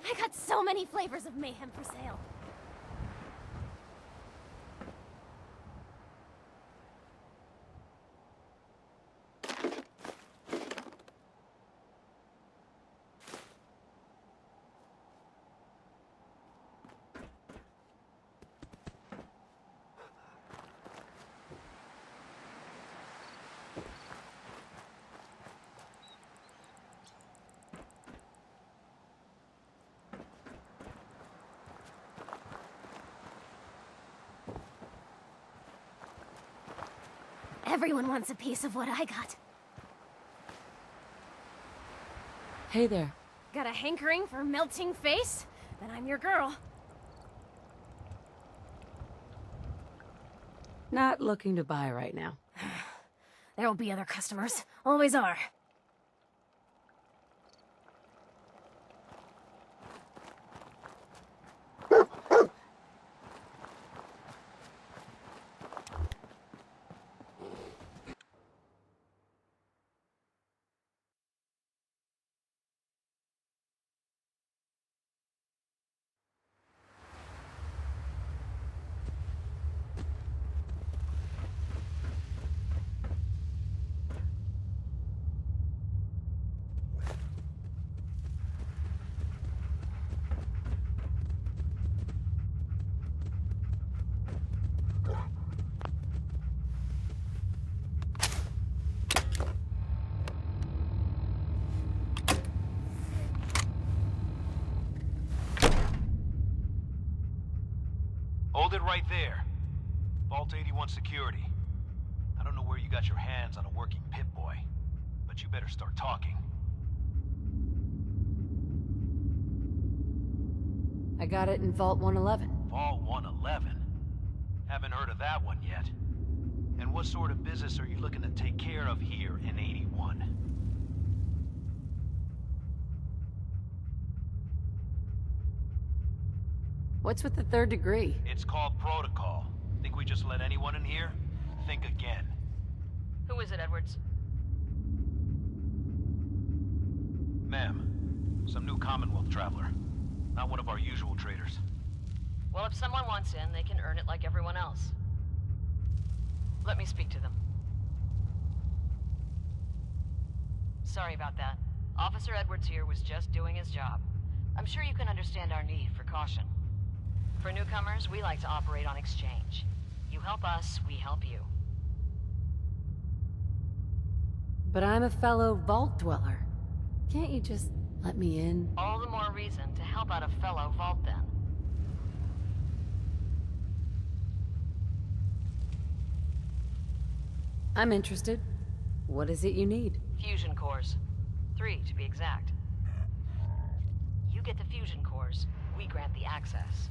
I got so many flavors of mayhem for sale. Everyone wants a piece of what I got. Hey there. Got a hankering for melting face? Then I'm your girl. Not looking to buy right now. There'll be other customers. Always are. Hold it right there. Vault 81 security. I don't know where you got your hands on a working Pip-Boy, but you better start talking. I got it in Vault 111. Vault 111? Haven't heard of that one yet. And what sort of business are you looking to take care of here in 81? What's with the third degree? It's called protocol. Think we just let anyone in here? Think again. Who is it, Edwards? Ma'am, some new Commonwealth traveler. Not one of our usual traders. Well, if someone wants in, they can earn it like everyone else. Let me speak to them. Sorry about that. Officer Edwards here was just doing his job. I'm sure you can understand our need for caution. For newcomers, we like to operate on exchange. You help us, we help you. But I'm a fellow Vault dweller. Can't you just let me in? All the more reason to help out a fellow Vault then. I'm interested. What is it you need? Fusion cores. 3 to be exact. You get the fusion cores, we grant the access.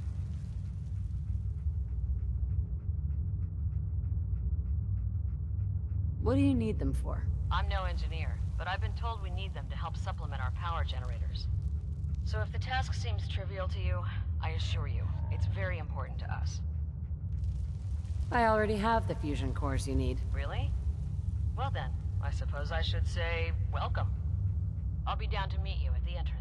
What do you need them for? I'm no engineer, but I've been told we need them to help supplement our power generators. So if the task seems trivial to you, I assure you, it's very important to us. I already have the fusion cores you need. Really? Well then, I suppose I should say, welcome. I'll be down to meet you at the entrance.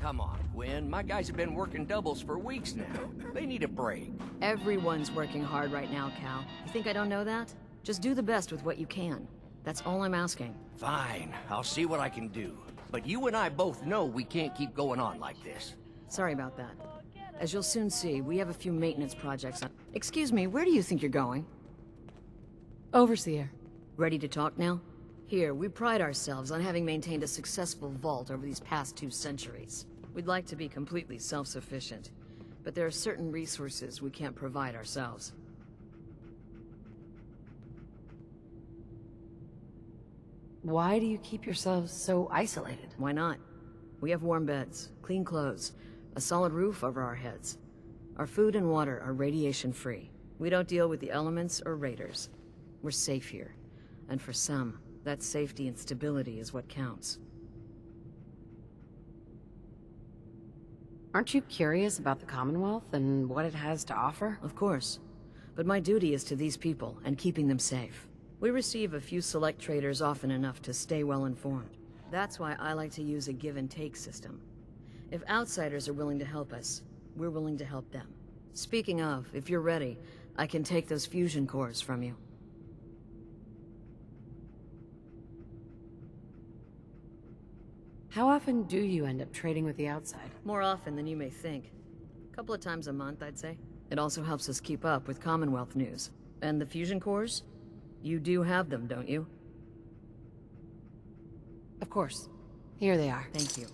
Come on, Gwen. My guys have been working doubles for weeks now. They need a break. Everyone's working hard right now, Cal. You think I don't know that? Just do the best with what you can. That's all I'm asking. Fine. I'll see what I can do. But you and I both know we can't keep going on like this. Sorry about that. As you'll soon see, we have a few maintenance projects on... Excuse me, where do you think you're going? Overseer. Ready to talk now? Here, we pride ourselves on having maintained a successful vault over these past 2 centuries. We'd like to be completely self-sufficient, but there are certain resources we can't provide ourselves. Why do you keep yourselves so isolated? Why not? We have warm beds, clean clothes, a solid roof over our heads. Our food and water are radiation-free. We don't deal with the elements or raiders. We're safe here. And for some, that safety and stability is what counts. Aren't you curious about the Commonwealth and what it has to offer? Of course. But my duty is to these people and keeping them safe. We receive a few select traders often enough to stay well informed. That's why I like to use a give-and-take system. If outsiders are willing to help us, we're willing to help them. Speaking of, if you're ready, I can take those fusion cores from you. How often do you end up trading with the outside? More often than you may think. A couple of times a month, I'd say. It also helps us keep up with Commonwealth news. And the fusion cores? You do have them, don't you? Of course. Here they are. Thank you.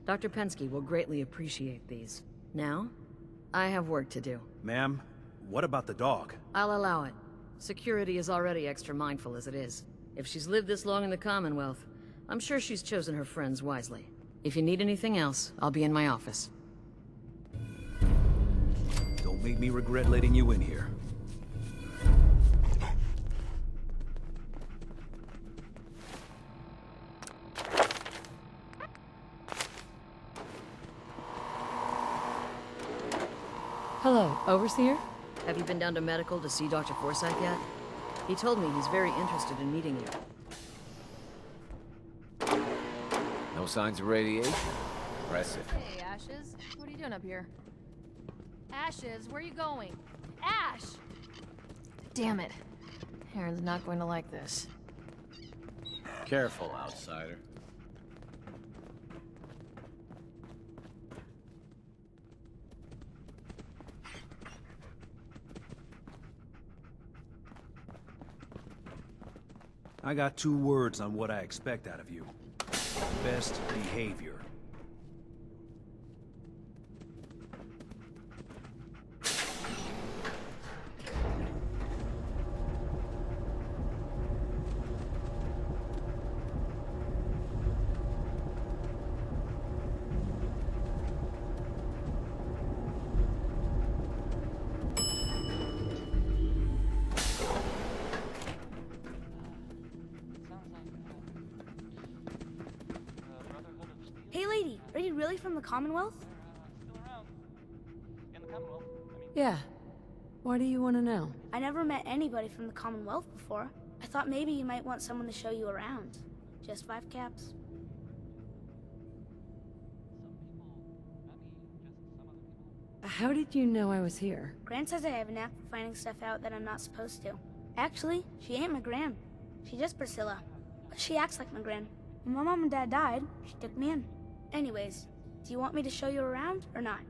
Dr. Pensky will greatly appreciate these. Now, I have work to do. Ma'am, what about the dog? I'll allow it. Security is already extra mindful as it is. If she's lived this long in the Commonwealth, I'm sure she's chosen her friends wisely. If you need anything else, I'll be in my office. Don't make me regret letting you in here. Hello, Overseer? Have you been down to medical to see Dr. Forsyth yet? He told me he's very interested in meeting you. No signs of radiation? Impressive. Hey, Ashes. What are you doing up here? Ashes, where are you going? Ash! Damn it. Aaron's not going to like this. Careful, outsider. I got 2 words on what I expect out of you. Best behavior. Hey lady, are you really from the Commonwealth? Yeah. Why do you want to know? I never met anybody from the Commonwealth before. I thought maybe you might want someone to show you around. Just 5 caps. How did you know I was here? Gran says I have a knack for finding stuff out that I'm not supposed to. Actually, she ain't my Gran. She's just Priscilla. But she acts like my Gran. When my mom and dad died, she took me in. Anyways, do you want me to show you around or not?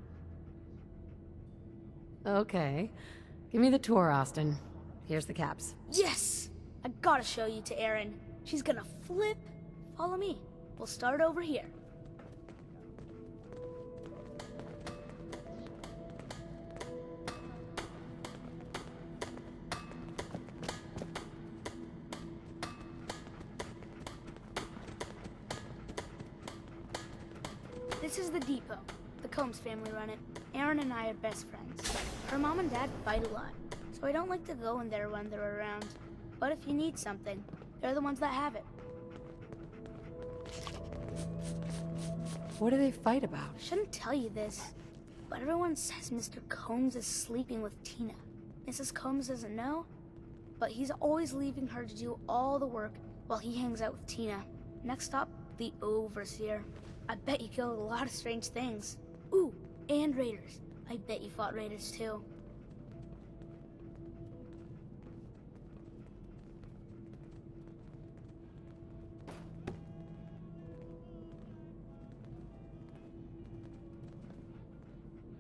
Okay. Give me the tour, Austin. Here's the caps. Yes! I gotta show you to Erin. She's gonna flip. Follow me. We'll start over here. This is the depot. The Combs family run it. Erin and I are best friends. Her mom and dad fight a lot, so I don't like to go in there when they're around. But if you need something, they're the ones that have it. What do they fight about? I shouldn't tell you this, but everyone says Mr. Combs is sleeping with Tina. Mrs. Combs doesn't know, but he's always leaving her to do all the work while he hangs out with Tina. Next stop, the Overseer. I bet you killed a lot of strange things. Ooh, and raiders. I bet you fought raiders too.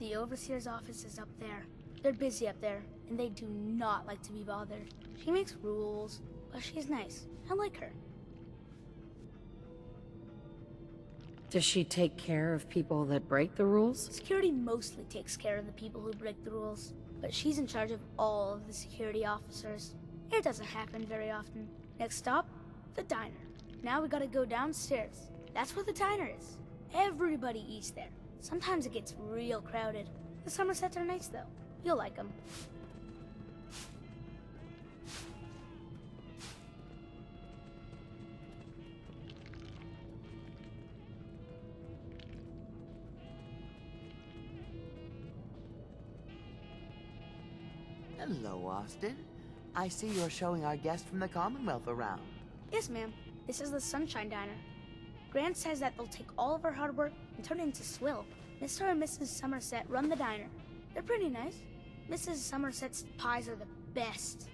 The Overseer's office is up there. They're busy up there, and they do not like to be bothered. She makes rules, but she's nice. I like her. Does she take care of people that break the rules? Security mostly takes care of the people who break the rules, but she's in charge of all of the security officers. It doesn't happen very often. Next stop, the diner. Now we gotta go downstairs. That's where the diner is. Everybody eats there. Sometimes it gets real crowded. The Somersets are nice though. You'll like them. Hello, Austin. I see you're showing our guest from the Commonwealth around. Yes, ma'am. This is the Sunshine Diner. Grant says that they'll take all of our hard work and turn it into swill. Mr. and Mrs. Somerset run the diner. They're pretty nice. Mrs. Somerset's pies are the best.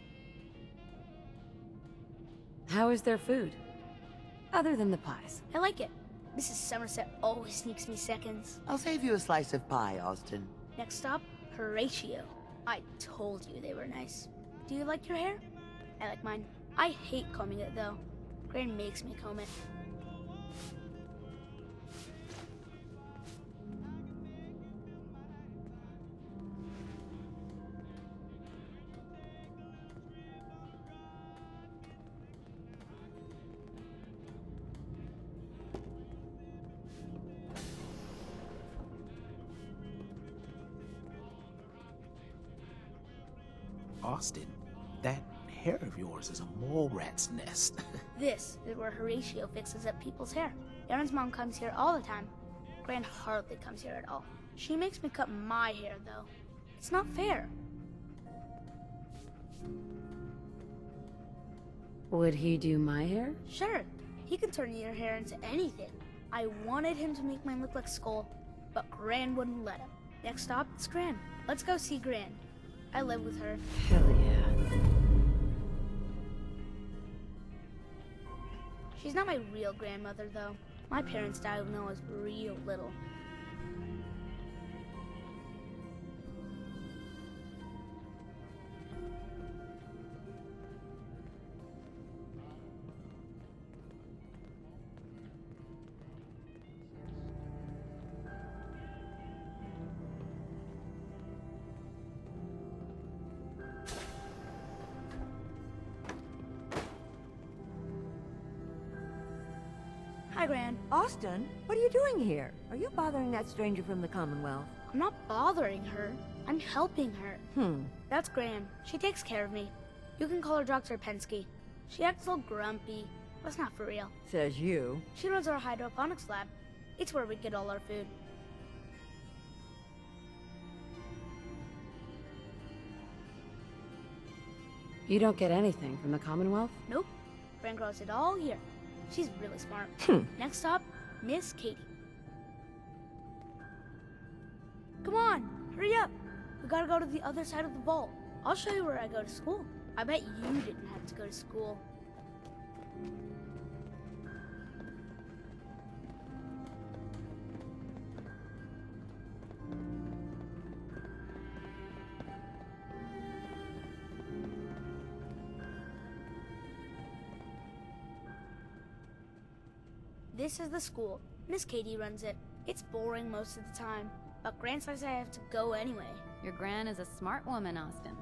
How is their food? Other than the pies. I like it. Mrs. Somerset always sneaks me seconds. I'll save you a slice of pie, Austin. Next stop, Horatio. I told you they were nice. Do you like your hair? I like mine. I hate combing it though. Gran makes me comb it. Austin, that hair of yours is a mole rat's nest. This is where Horatio fixes up people's hair. Aaron's mom comes here all the time. Gran hardly comes here at all. She makes me cut my hair though. It's not fair. Would he do my hair? Sure, he can turn your hair into anything. I wanted him to make mine look like Skull, but Gran wouldn't let him. Next stop, it's Gran. Let's go see Gran. I live with her. Hell yeah. She's not my real grandmother, though. My parents died when I was real little. Hi, Gran. Austin, what are you doing here? Are you bothering that stranger from the Commonwealth? I'm not bothering her. I'm helping her. That's Gran. She takes care of me. You can call her Dr. Pensky. She acts all grumpy. That's not for real. Says you. She runs our hydroponics lab. It's where we get all our food. You don't get anything from the Commonwealth? Nope. Gran grows it all here. She's really smart. Next stop, Miss Katie. Come on, hurry up. We gotta go to the other side of the vault. I'll show you where I go to school. I bet you didn't have to go to school. This is the school. Miss Katie runs it. It's boring most of the time, but Gran says I have to go anyway. Your Gran is a smart woman, Austin.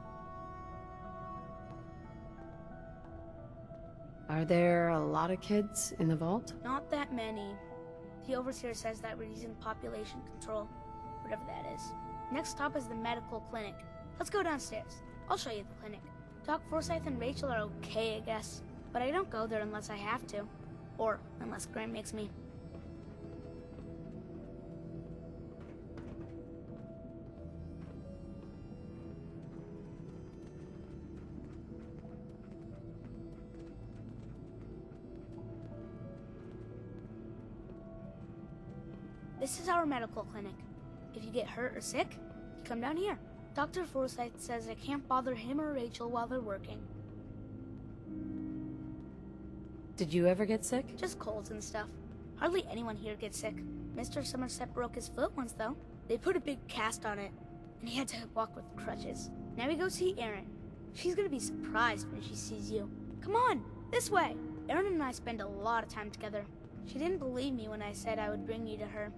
Are there a lot of kids in the vault? Not that many. The overseer says that we're using population control, whatever that is. Next stop is the medical clinic. Let's go downstairs. I'll show you the clinic. Doc Forsyth and Rachel are okay, I guess, but I don't go there unless I have to. Or unless Gran makes me. This is our medical clinic. If you get hurt or sick, you come down here. Dr. Forsyth says I can't bother him or Rachel while they're working. Did you ever get sick? Just colds and stuff. Hardly anyone here gets sick. Mr. Somerset broke his foot once, though. They put a big cast on it, and he had to walk with crutches. Now we go see Erin. She's gonna be surprised when she sees you. Come on, this way. Erin and I spend a lot of time together. She didn't believe me when I said I would bring you to her.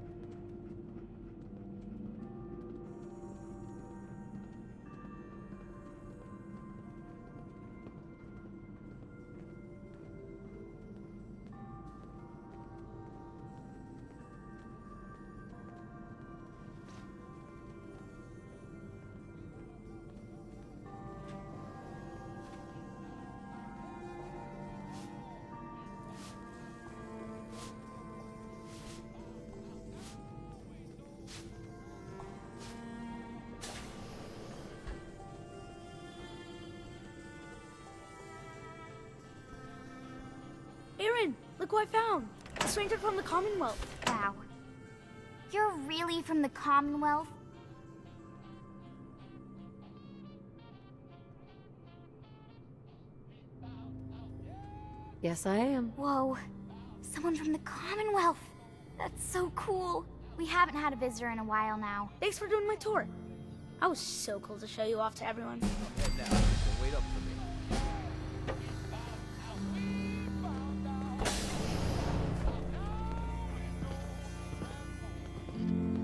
Aaron, look who I found. A stranger from the Commonwealth. Wow. You're really from the Commonwealth? Yes, I am. Whoa. Someone from the Commonwealth. That's so cool. We haven't had a visitor in a while now. Thanks for doing my tour. I was so cool to show you off to everyone. Head now. Don't wait up for me.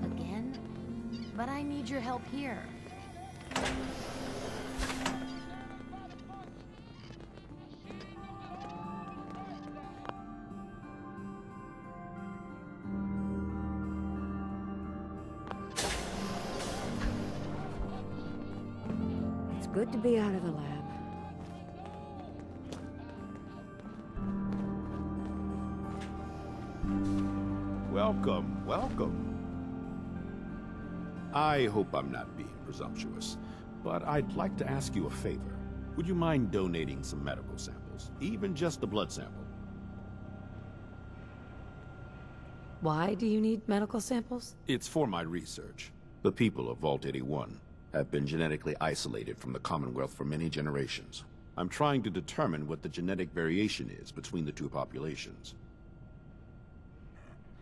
Again? But I need your help here. It's good to be out of the lab. Welcome, welcome. I hope I'm not being presumptuous, but I'd like to ask you a favor. Would you mind donating some medical samples, even just a blood sample? Why do you need medical samples? It's for my research. The people of Vault 81 have been genetically isolated from the Commonwealth for many generations. I'm trying to determine what the genetic variation is between the two populations.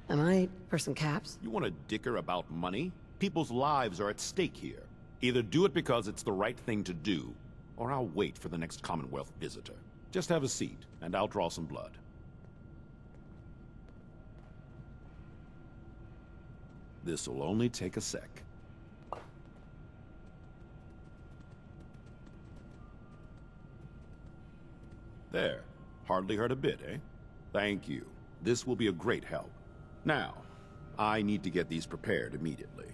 Am I person caps? You want to dicker about money? People's lives are at stake here. Either do it because it's the right thing to do, or I'll wait for the next Commonwealth visitor. Just have a seat, and I'll draw some blood. This'll only take a sec. There. Hardly hurt a bit, eh? Thank you. This will be a great help. Now, I need to get these prepared immediately.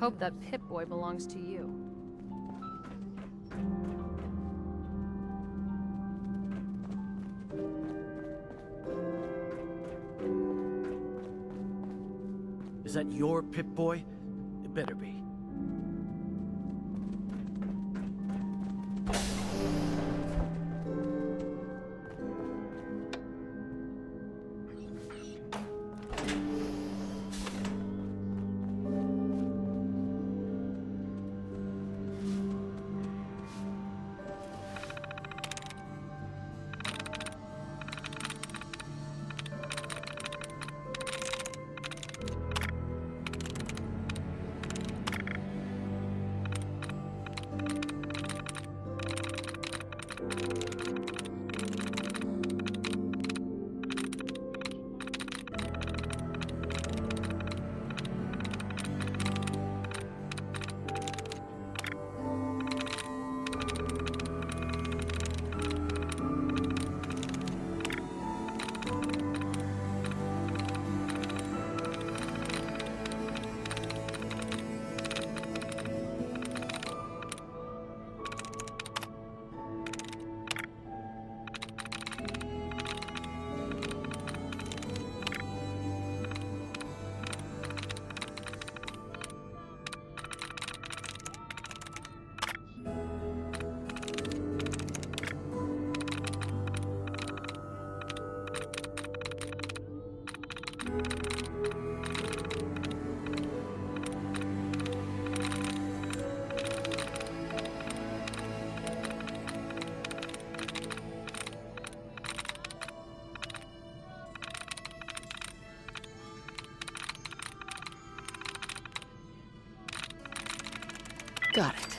Hope that Pip-Boy belongs to you. Is that your Pip-Boy? It better be. Got it.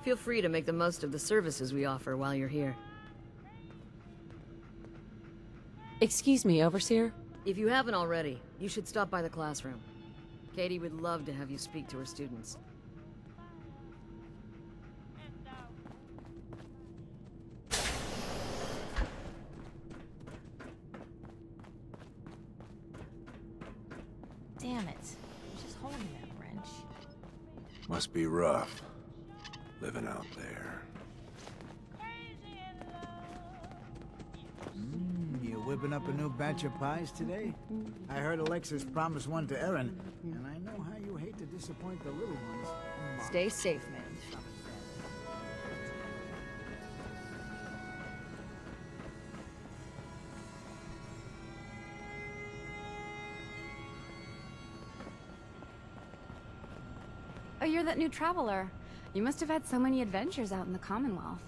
Feel free to make the most of the services we offer while you're here. Excuse me, Overseer? If you haven't already, you should stop by the classroom. Katie would love to have you speak to her students. Damn it. She's holding that wrench. Must be rough, living out there. You whipping up a new batch of pies today? I heard Alexis promised one to Erin, and I know how you hate to disappoint the little ones. Stay safe, man. Oh, you're that new traveler. You must have had so many adventures out in the Commonwealth.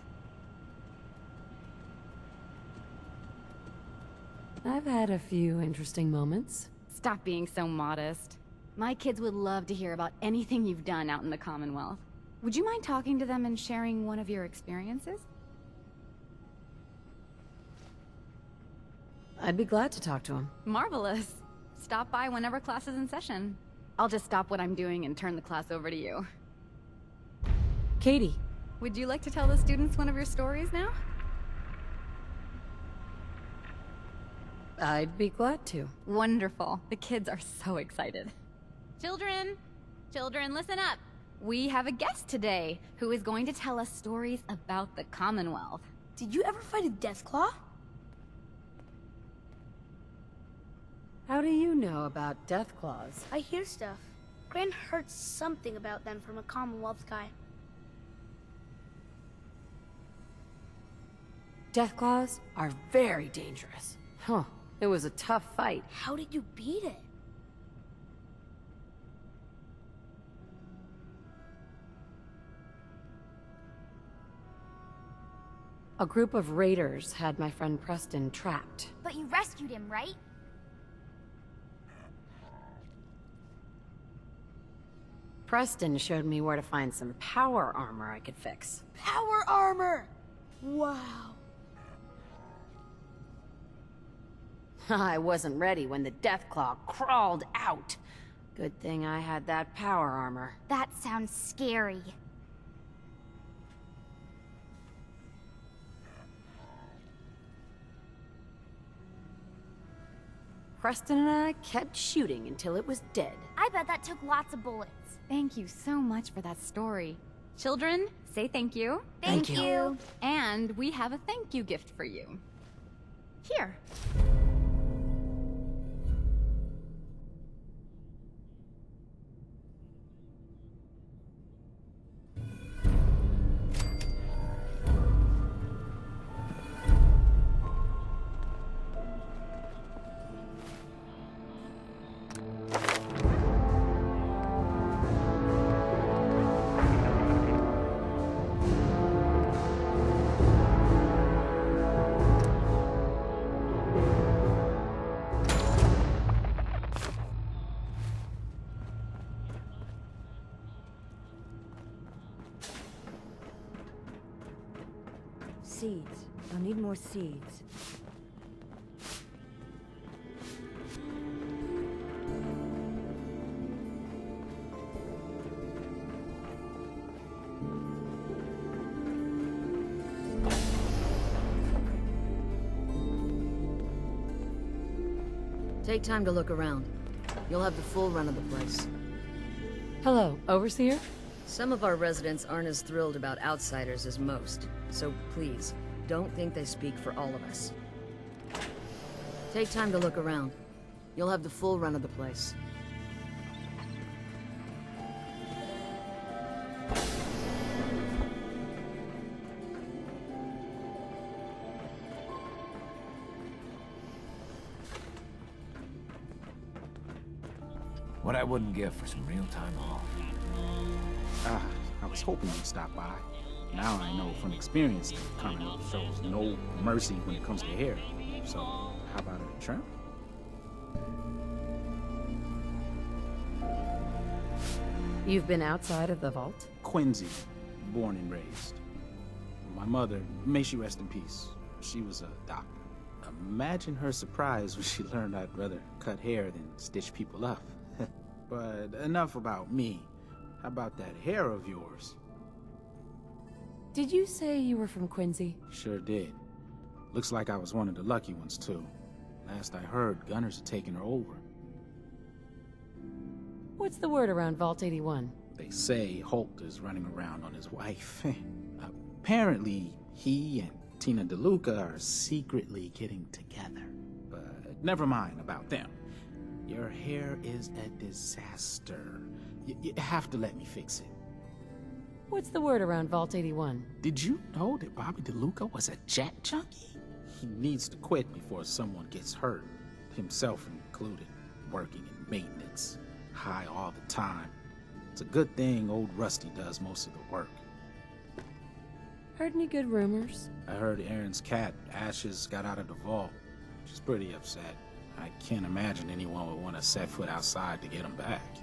I've had a few interesting moments. Stop being so modest. My kids would love to hear about anything you've done out in the Commonwealth. Would you mind talking to them and sharing one of your experiences? I'd be glad to talk to them. Marvelous. Stop by whenever class is in session. I'll just stop what I'm doing and turn the class over to you. Katie. Would you like to tell the students one of your stories now? I'd be glad to. Wonderful. The kids are so excited. Children! Children, listen up! We have a guest today who is going to tell us stories about the Commonwealth. Did you ever fight a Deathclaw? How do you know about Deathclaws? I hear stuff. Gran heard something about them from a Commonwealth guy. Deathclaws are very dangerous. Huh. It was a tough fight. How did you beat it? A group of raiders had my friend Preston trapped. But you rescued him, right? Preston showed me where to find some power armor I could fix. Power armor! Wow. I wasn't ready when the Deathclaw crawled out. Good thing I had that power armor. That sounds scary. Preston and I kept shooting until it was dead. I bet that took lots of bullets. Thank you so much for that story. Children, say thank you. Thank you. And we have a thank you gift for you. Here. Seeds. I'll need more seeds. Take time to look around. You'll have the full run of the place. Hello, Overseer? Some of our residents aren't as thrilled about outsiders as most, so please, don't think they speak for all of us. Take time to look around. You'll have the full run of the place. What I wouldn't give for some real time off. I was hoping you'd stop by. Now I know from experience that Commonwealth shows no mercy when it comes to hair. So, how about a trim? You've been outside of the vault? Quincy. born and raised. My mother, may she rest in peace, she was a doctor. Imagine her surprise when she learned I'd rather cut hair than stitch people up. But enough about me. How about that hair of yours? Did you say you were from Quincy? Sure did. Looks like I was one of the lucky ones, too. Last I heard, Gunners had taken her over. What's the word around Vault 81? They say Holt is running around on his wife. Apparently, he and Tina DeLuca are secretly getting together. But never mind about them. Your hair is a disaster. You have to let me fix it. What's the word around Vault 81? Did you know that Bobby DeLuca was a jet junkie? He needs to quit before someone gets hurt, himself included, working in maintenance, high all the time. It's a good thing old Rusty does most of the work. Heard any good rumors? I heard Aaron's cat, Ashes, got out of the vault. She's pretty upset. I can't imagine anyone would want to set foot outside to get him back.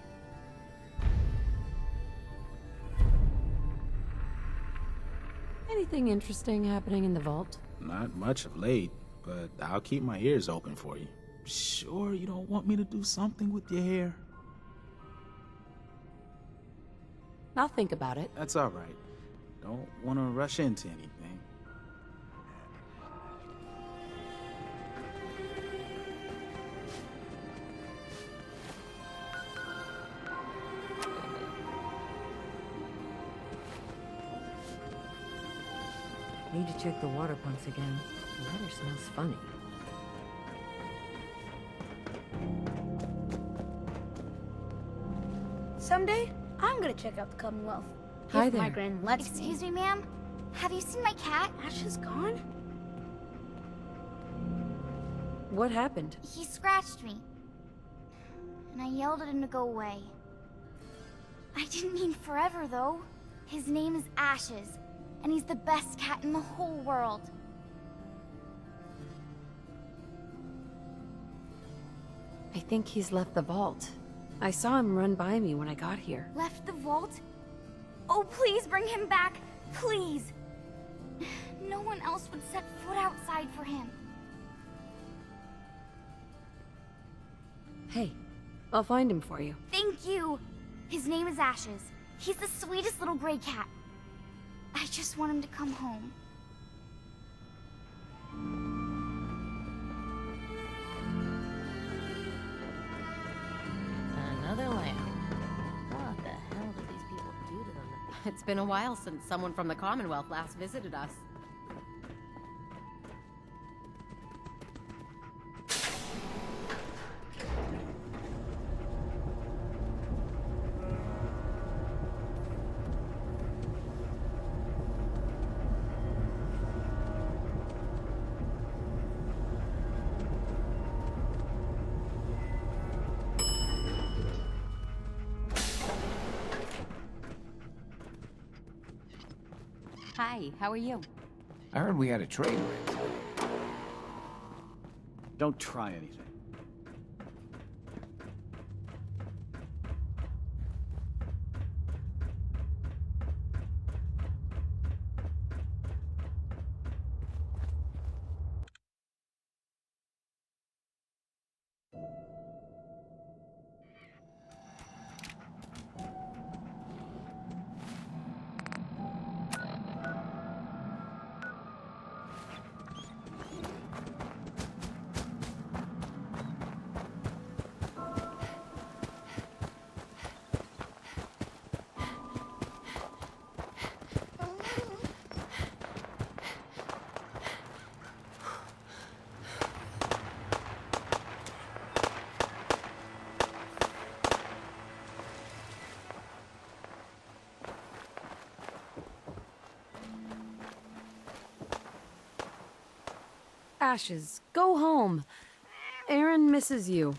Anything interesting happening in the vault? Not much of late, but I'll keep my ears open for you. Sure you don't want me to do something with your hair? I'll think about it. That's all right. Don't want to rush into anything. Need to check the water pumps again. The water smells funny. Someday, I'm gonna check out the Commonwealth. Hi if there. my grand lets Excuse me, ma'am? Have you seen my cat? Ash is gone? What happened? He scratched me. And I yelled at him to go away. I didn't mean forever, though. His name is Ashes, and he's the best cat in the whole world. I think he's left the vault. I saw him run by me when I got here. Left the vault? Oh, please bring him back. Please. No one else would set foot outside for him. Hey, I'll find him for you. Thank you. His name is Ashes. He's the sweetest little gray cat. I just want him to come home. Another lamp. What the hell did these people do to them? It's been a while since someone from the Commonwealth last visited us. Hi, how are you? I heard we had a trade rate. Don't try anything. Ashes, go home. Aaron misses you.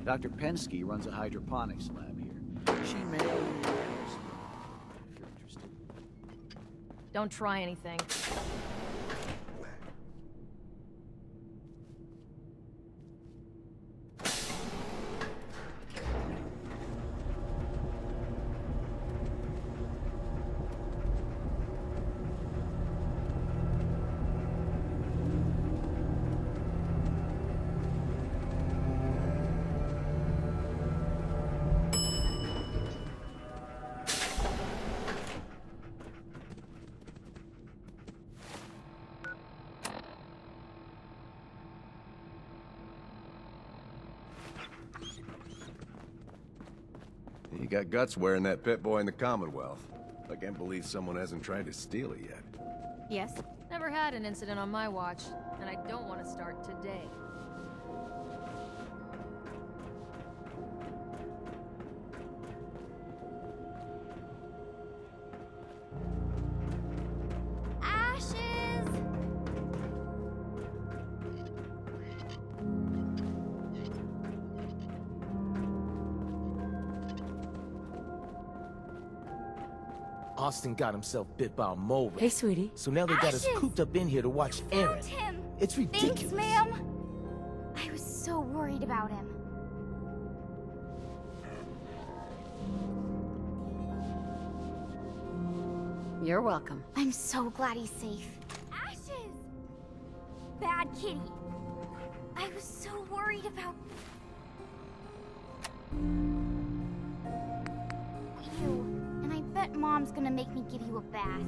Dr. Pensky runs a hydroponics lab here. She may... if you're interested. Don't try anything. You got guts wearing that pit boy in the Commonwealth. I can't believe someone hasn't tried to steal it yet. Yes? Never had an incident on my watch, and I don't want to start today. Austin got himself bit by a mole rat. Hey, sweetie. So now they got us cooped up in here to watch Aaron. Him. It's ridiculous. Thanks, ma'am. I was so worried about him. You're welcome. I'm so glad he's safe. Ashes! Bad kitty. I was so worried about... you. And I bet Mom's gonna make me give you a bath.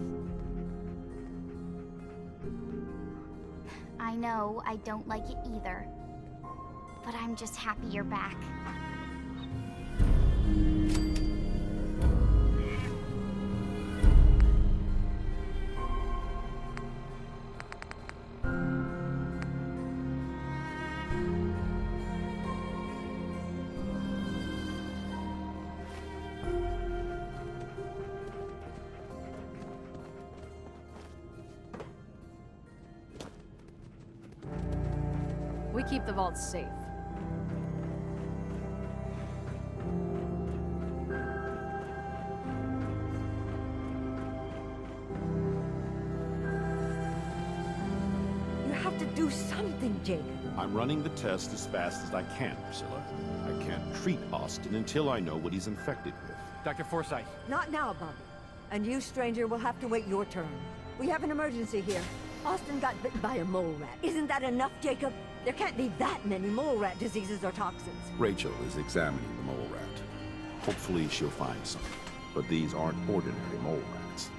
I know, I don't like it either. But I'm just happy you're back. We keep the vaults safe. You have to do something, Jake. I'm running the test as fast as I can, Priscilla. I can't treat Austin until I know what he's infected with. Dr. Forsyth. Not now, Bobby. And you, stranger, will have to wait your turn. We have an emergency here. Austin got bitten by a mole rat. Isn't that enough, Jacob? There can't be that many mole rat diseases or toxins. Rachel is examining the mole rat. Hopefully she'll find something. But these aren't ordinary mole rats.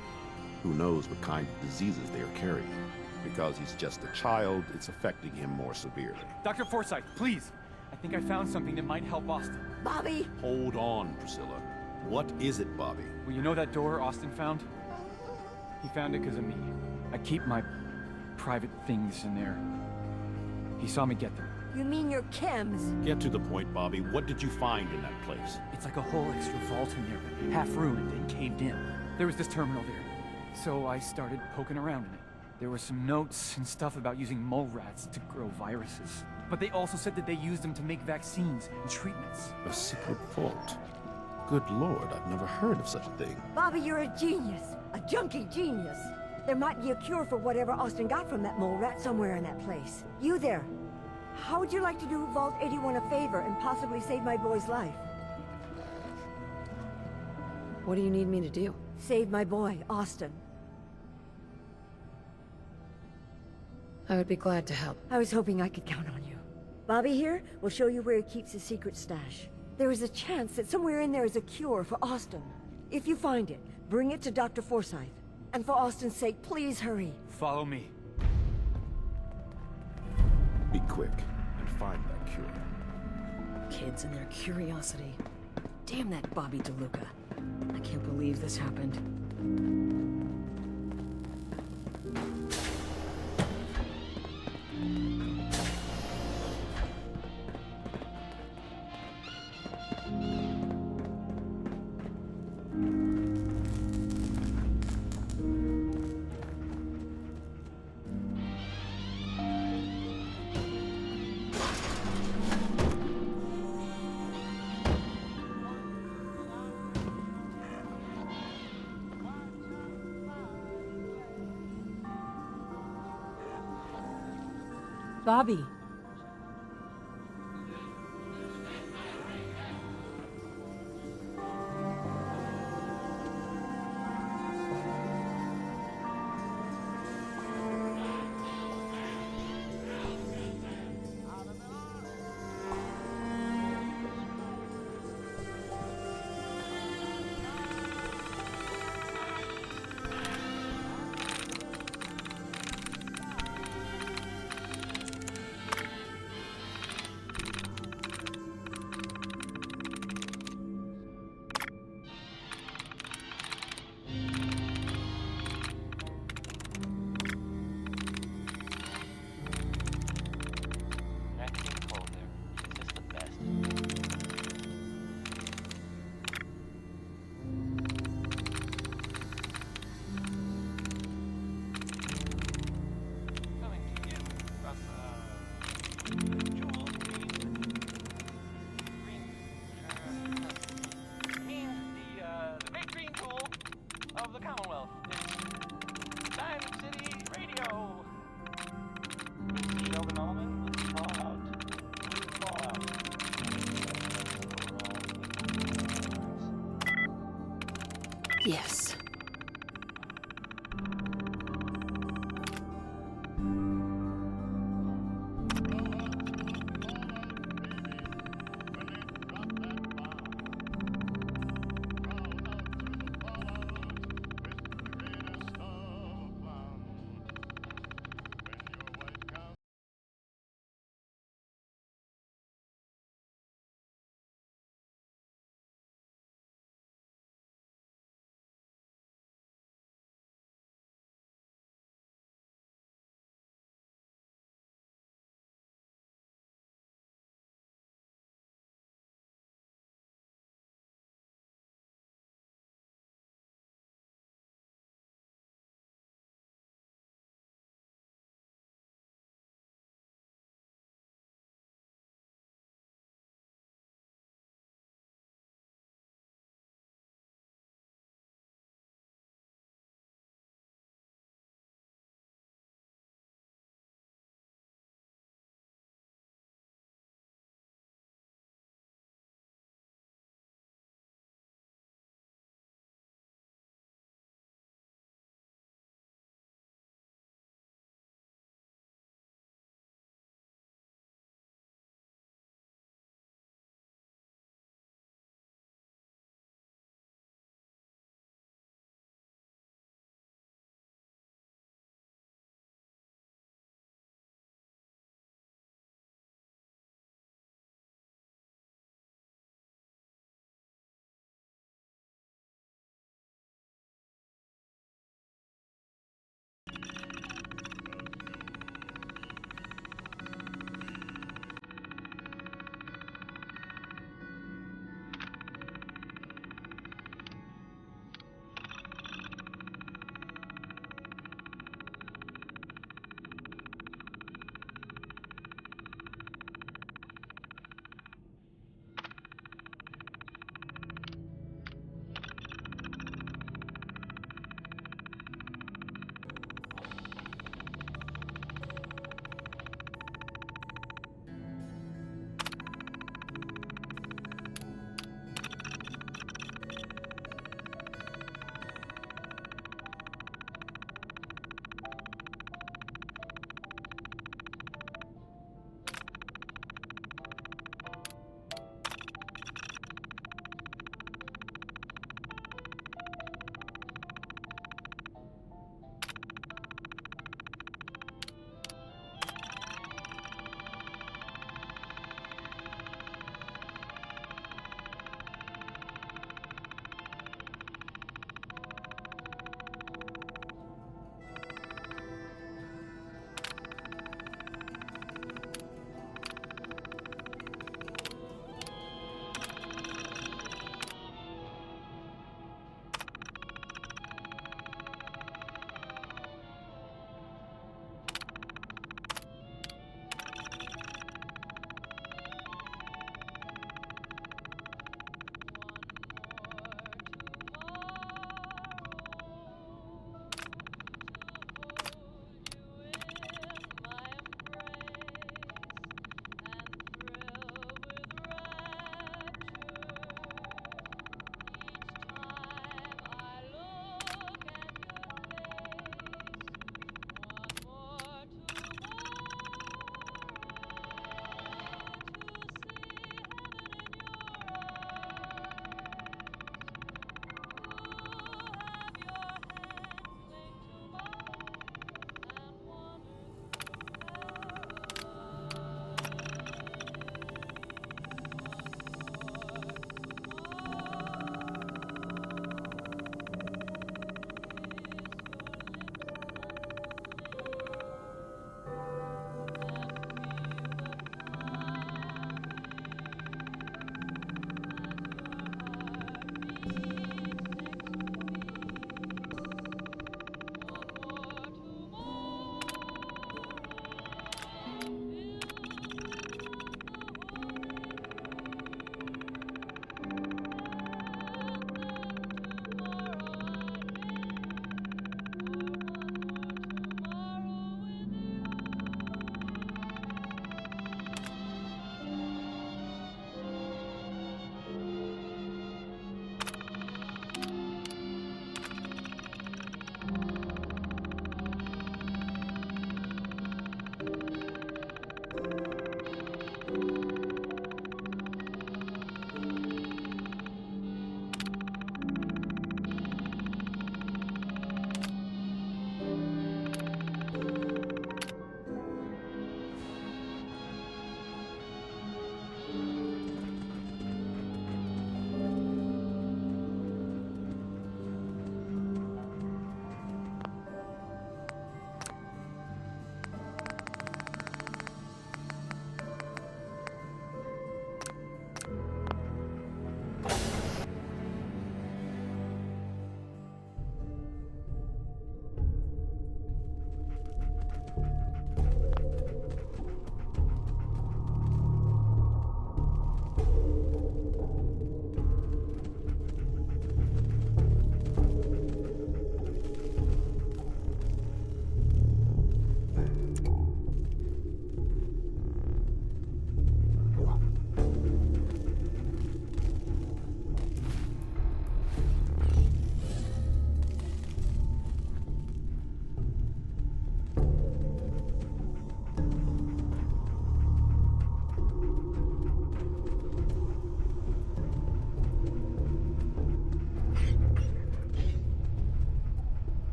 Who knows what kind of diseases they are carrying? Because he's just a child, it's affecting him more severely. Dr. Forsyth, please. I think I found something that might help Austin. Bobby! Hold on, Priscilla. What is it, Bobby? Well, you know that door Austin found? He found it because of me. I keep my private things in there. He saw me get them. You mean your chems? Get to the point, Bobby. What did you find in that place? It's like a whole extra vault in there, but half ruined and caved in. There was this terminal there, so I started poking around in it. There were some notes and stuff about using mole rats to grow viruses. But they also said that they used them to make vaccines and treatments. A secret vault. Good Lord, I've never heard of such a thing. Bobby, you're a genius. A junkie genius. There might be a cure for whatever Austin got from that mole rat somewhere in that place. You there. How would you like to do Vault 81 a favor and possibly save my boy's life? What do you need me to do? Save my boy, Austin. I would be glad to help. I was hoping I could count on you. Bobby here will show you where he keeps his secret stash. There is a chance that somewhere in there is a cure for Austin. If you find it, bring it to Dr. Forsyth. And for Austin's sake, please hurry. Follow me. Be quick and find that cure. Kids and their curiosity. Damn that Bobby DeLuca. I can't believe this happened. Bobby. Yes.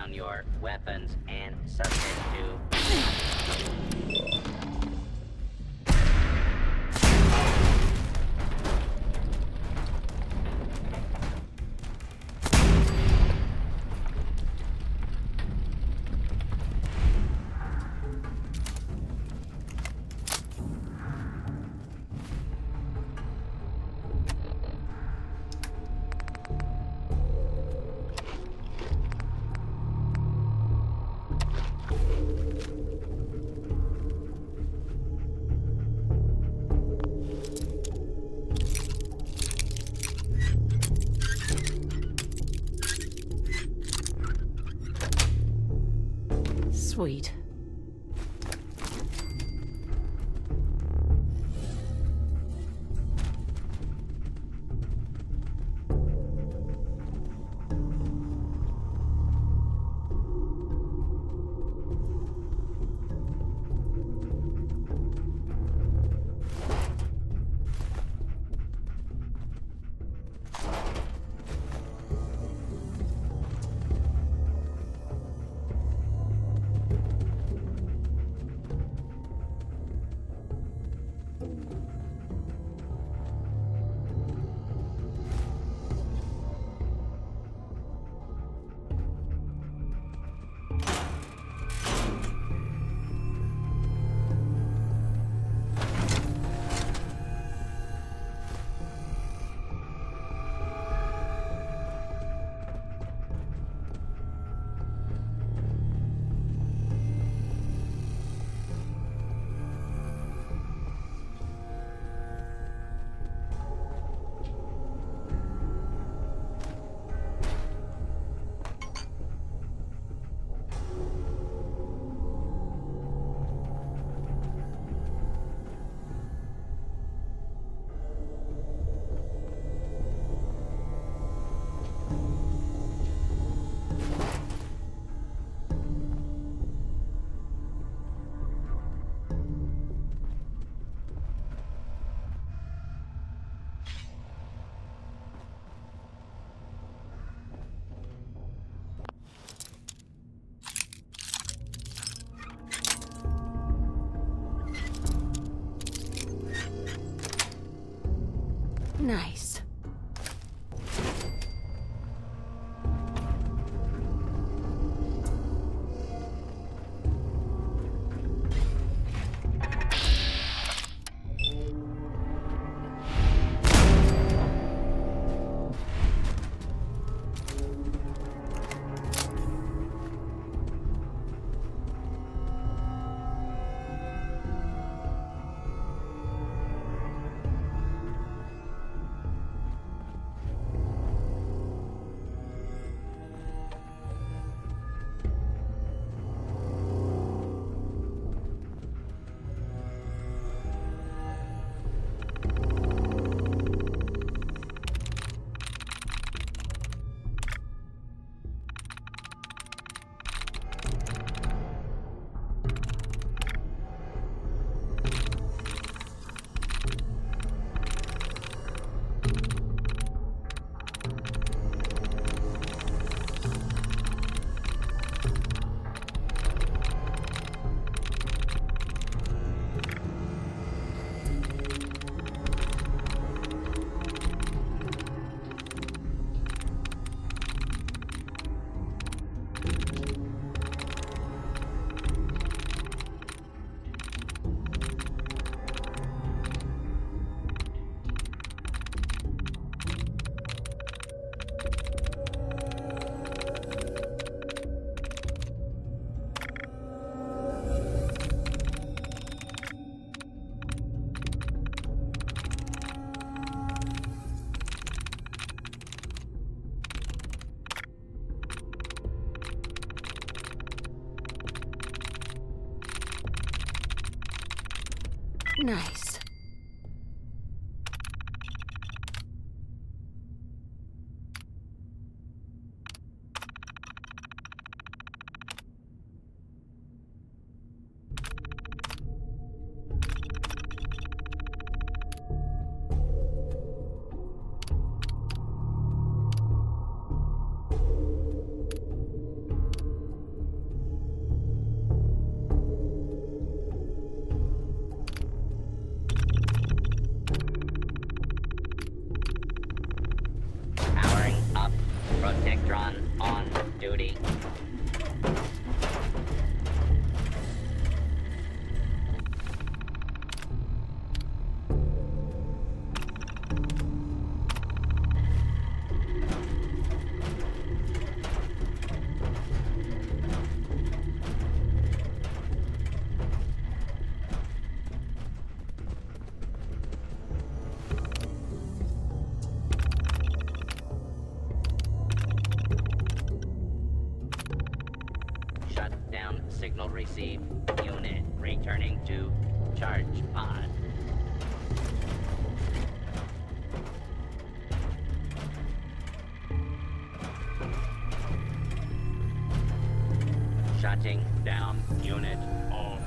down your weapons and subject to... Sweet. Nice. Nice. Protectron on duty. Shutdown signal received. Unit returning to charge pod. Shutting down unit. Off.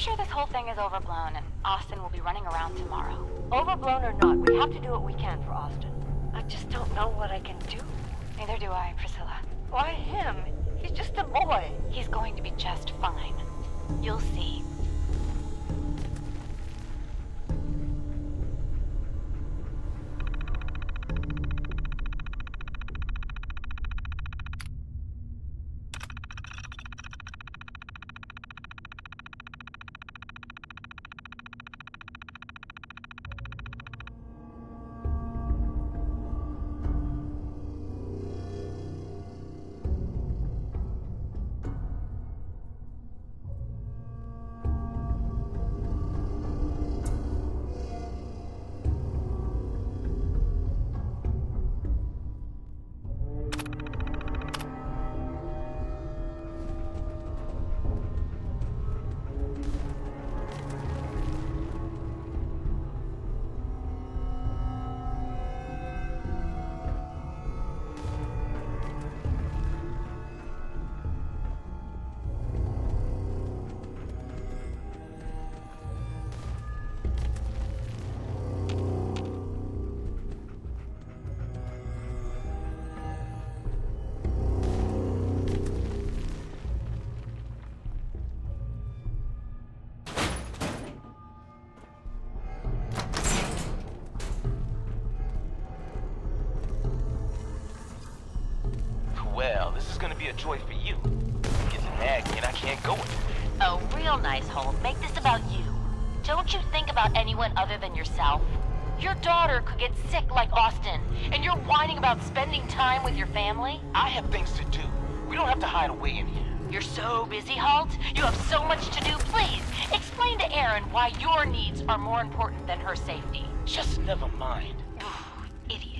sure this whole thing is overblown and Austin will be running around tomorrow. Overblown or not, we have to do what we can for Austin. I just don't know what I can do. Neither do I, Priscilla. Why him? He's just a boy. He's going to be just fine. You'll see. Well, this is gonna be a joy for you. It's nagging and I can't go with it. Oh, real nice, Holt. Make this about you. Don't you think about anyone other than yourself? Your daughter could get sick like Austin, and you're whining about spending time with your family? I have things to do. We don't have to hide away in here. You're so busy, Holt. You have so much to do. Please, explain to Erin why your needs are more important than her safety. Just never mind. Idiot.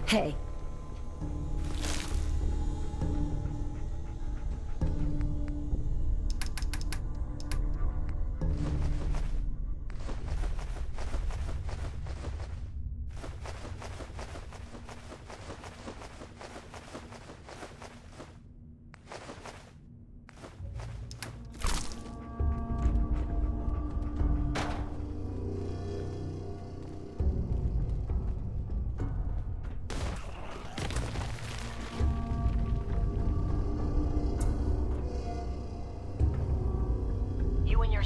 Hey.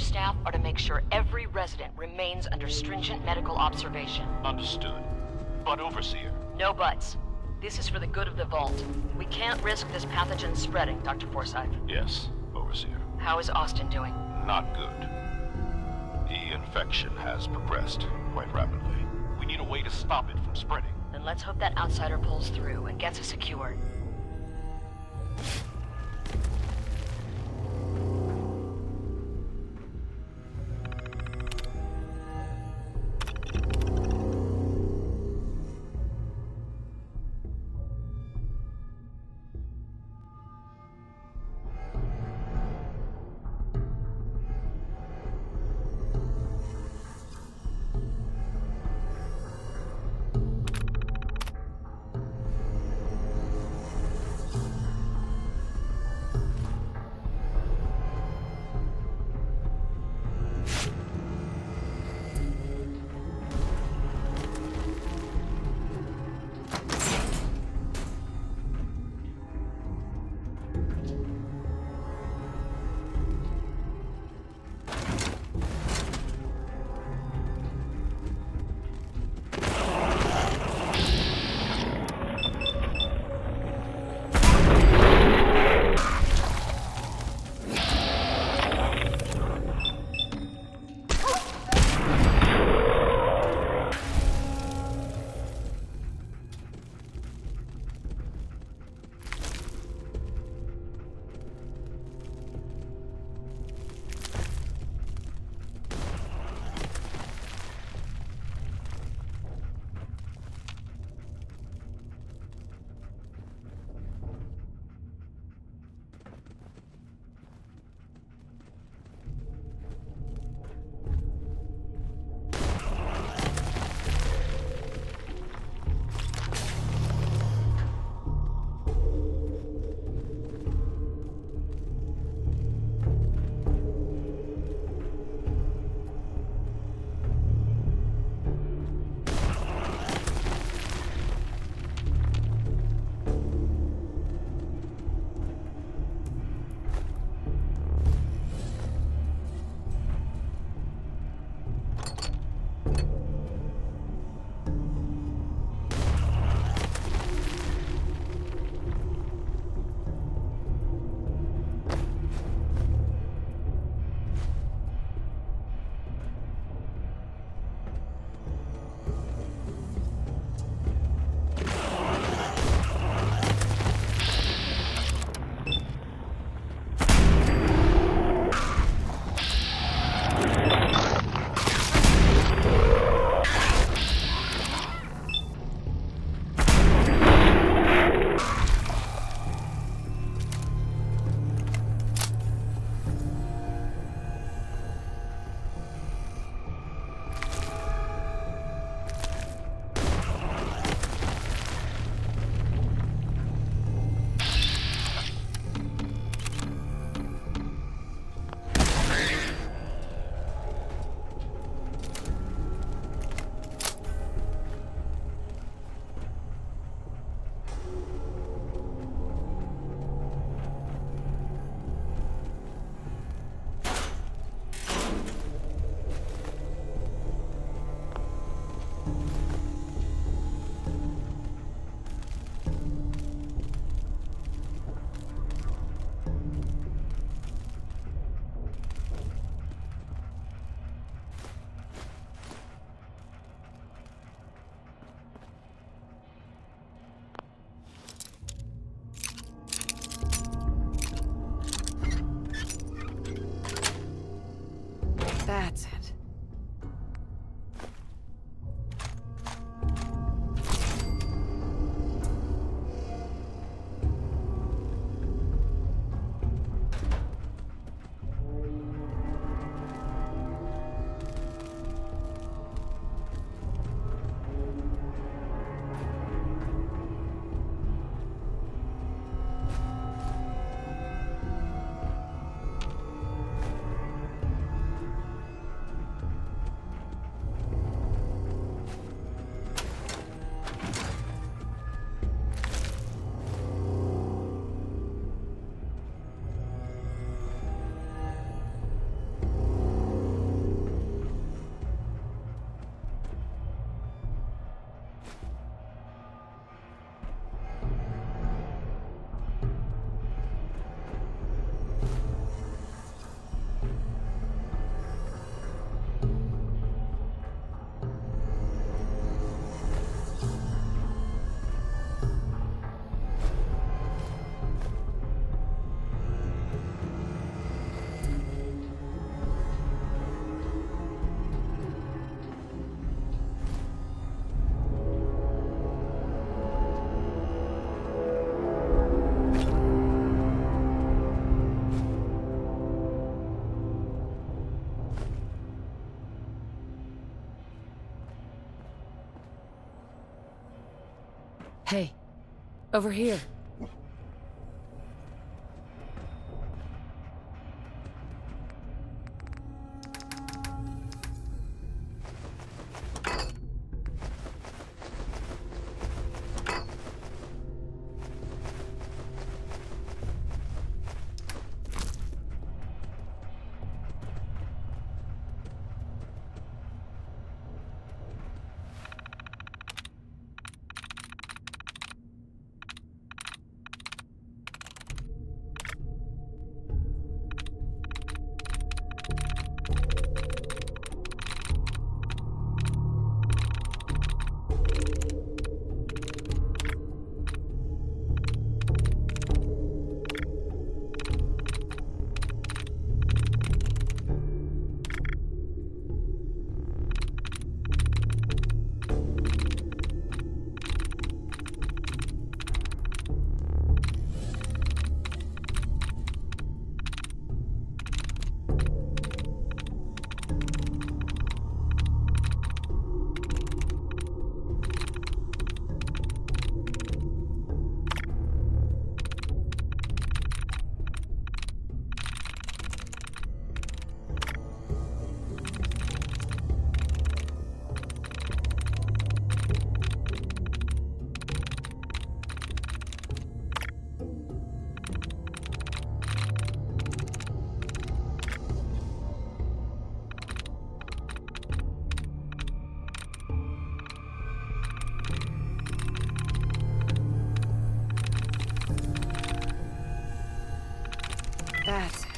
staff are to make sure every resident remains under stringent medical observation. Understood. But Overseer... No buts. This is for the good of the Vault. We can't risk this pathogen spreading, Dr. Forsyth. Yes, Overseer. How is Austin doing? Not good. The infection has progressed quite rapidly. We need a way to stop it from spreading. Then let's hope that outsider pulls through and gets us secured. Hey, over here. That's it.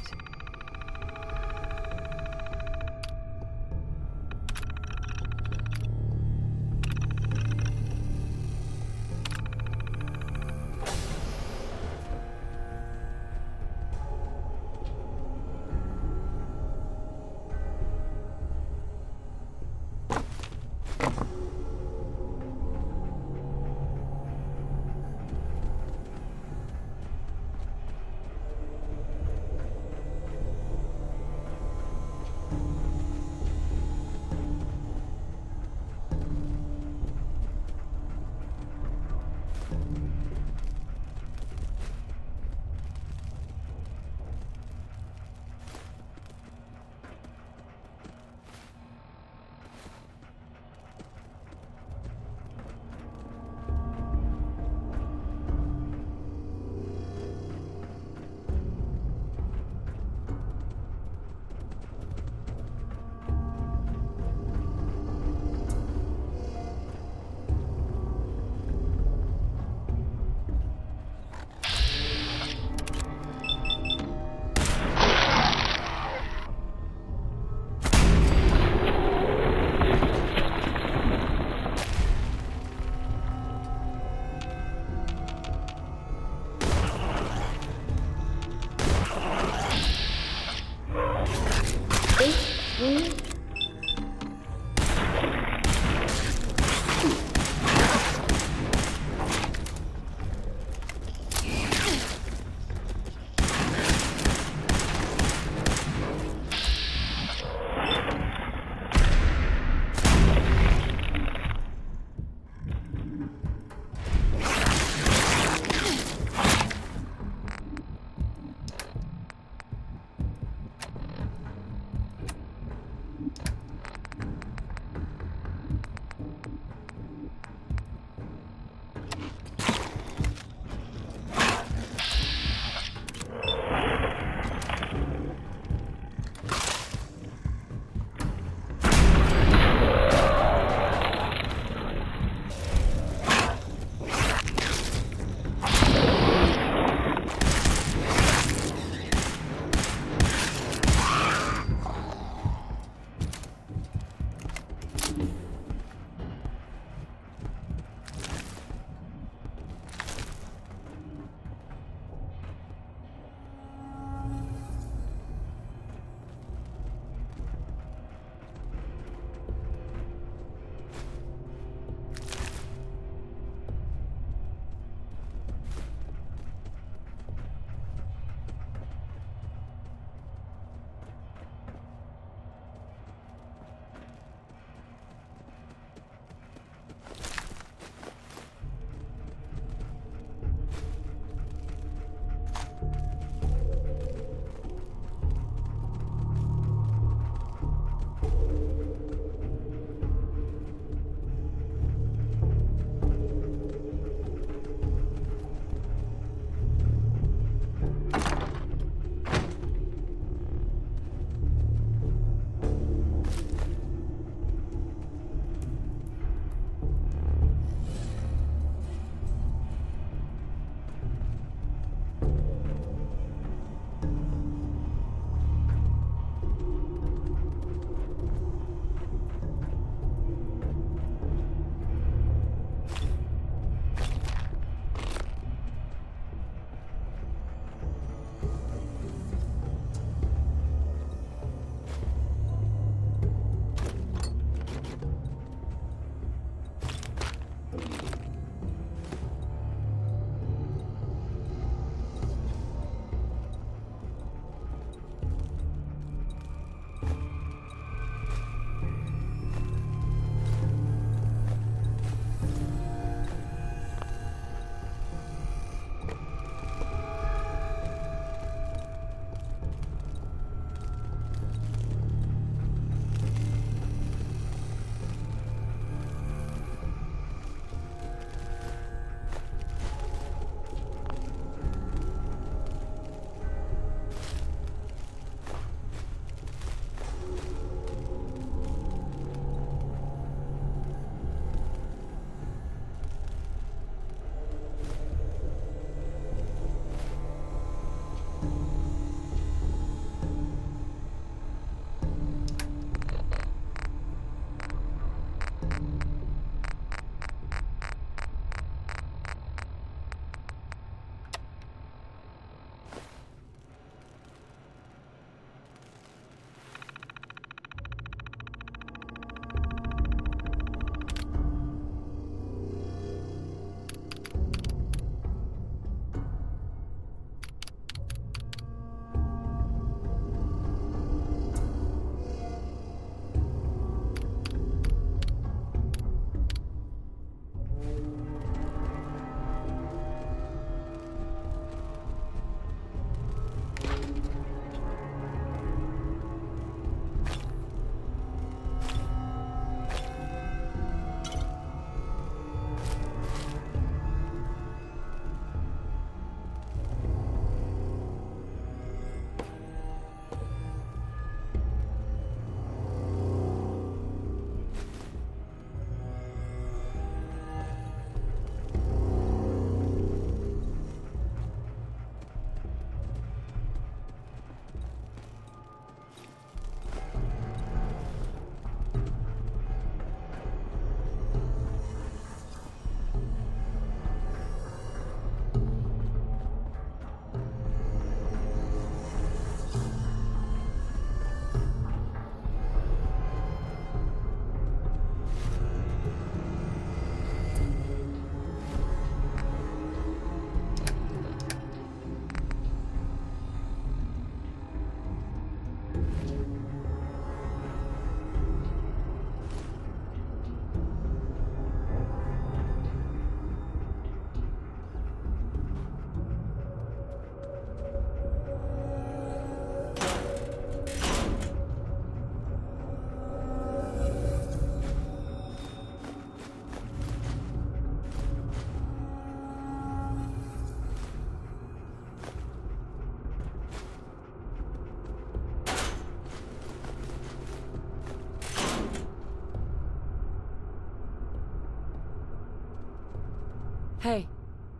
Hey,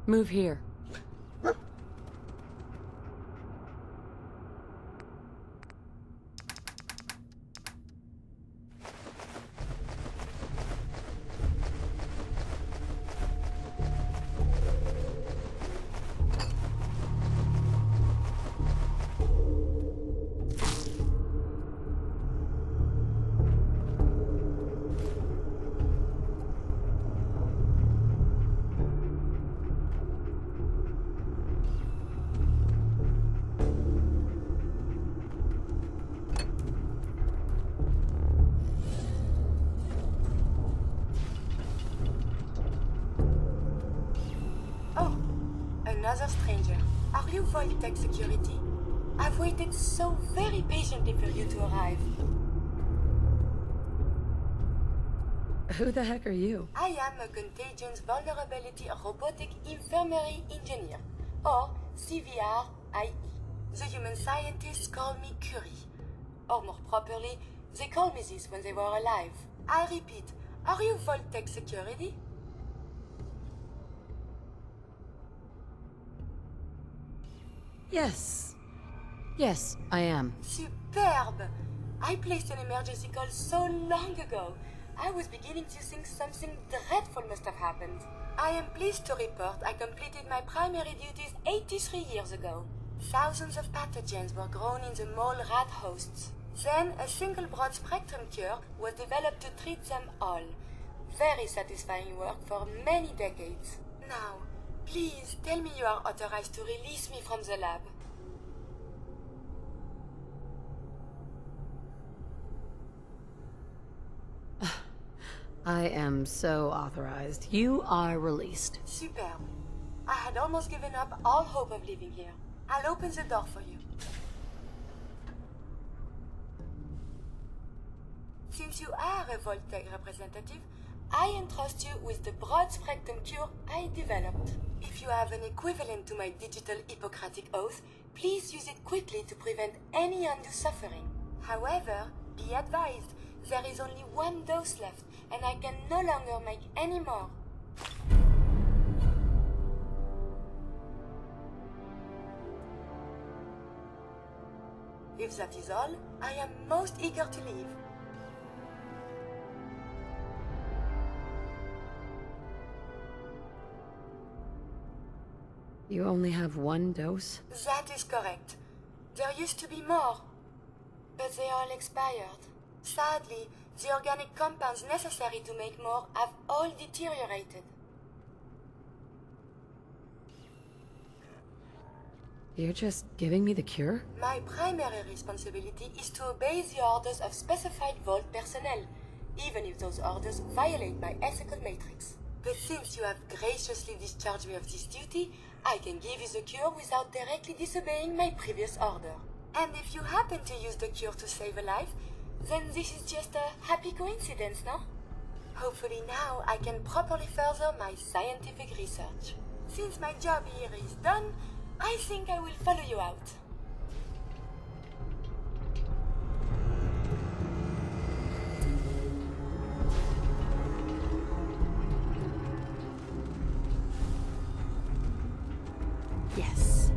move here. Another stranger. Are you Voltec Security? I've waited so very patiently for you to arrive. Who the heck are you? I am a Contagions Vulnerability Robotic Infirmary Engineer, or CVR-IE. The human scientists call me Curie. Or more properly, they called me this when they were alive. I repeat, are you Voltec Security? Yes. Yes, I am. Superb! I placed an emergency call so long ago. I was beginning to think something dreadful must have happened. I am pleased to report I completed my primary duties 83 years ago. Thousands of pathogens were grown in the mole rat hosts. Then a single broad-spectrum cure was developed to treat them all. very satisfying work for many decades. Now, please tell me you are authorized to release me from the lab. I am so authorized. You are released. Superb. I had almost given up all hope of living here. I'll open the door for you. Since you are a Voltec representative, I entrust you with the broad-spectrum cure I developed. If you have an equivalent to my digital Hippocratic oath, please use it quickly to prevent any undue suffering. However, be advised, there is only one dose left, and I can no longer make any more. If that is all, I am most eager to leave. You only have one dose? That is correct. There used to be more, but they all expired. Sadly, the organic compounds necessary to make more have all deteriorated. You're just giving me the cure? My primary responsibility is to obey the orders of specified Vault personnel, even if those orders violate my ethical matrix. But since you have graciously discharged me of this duty, I can give you the cure without directly disobeying my previous order. And if you happen to use the cure to save a life, then this is just a happy coincidence, no? Hopefully now I can properly further my scientific research. Since my job here is done, I think I will follow you out. Yes.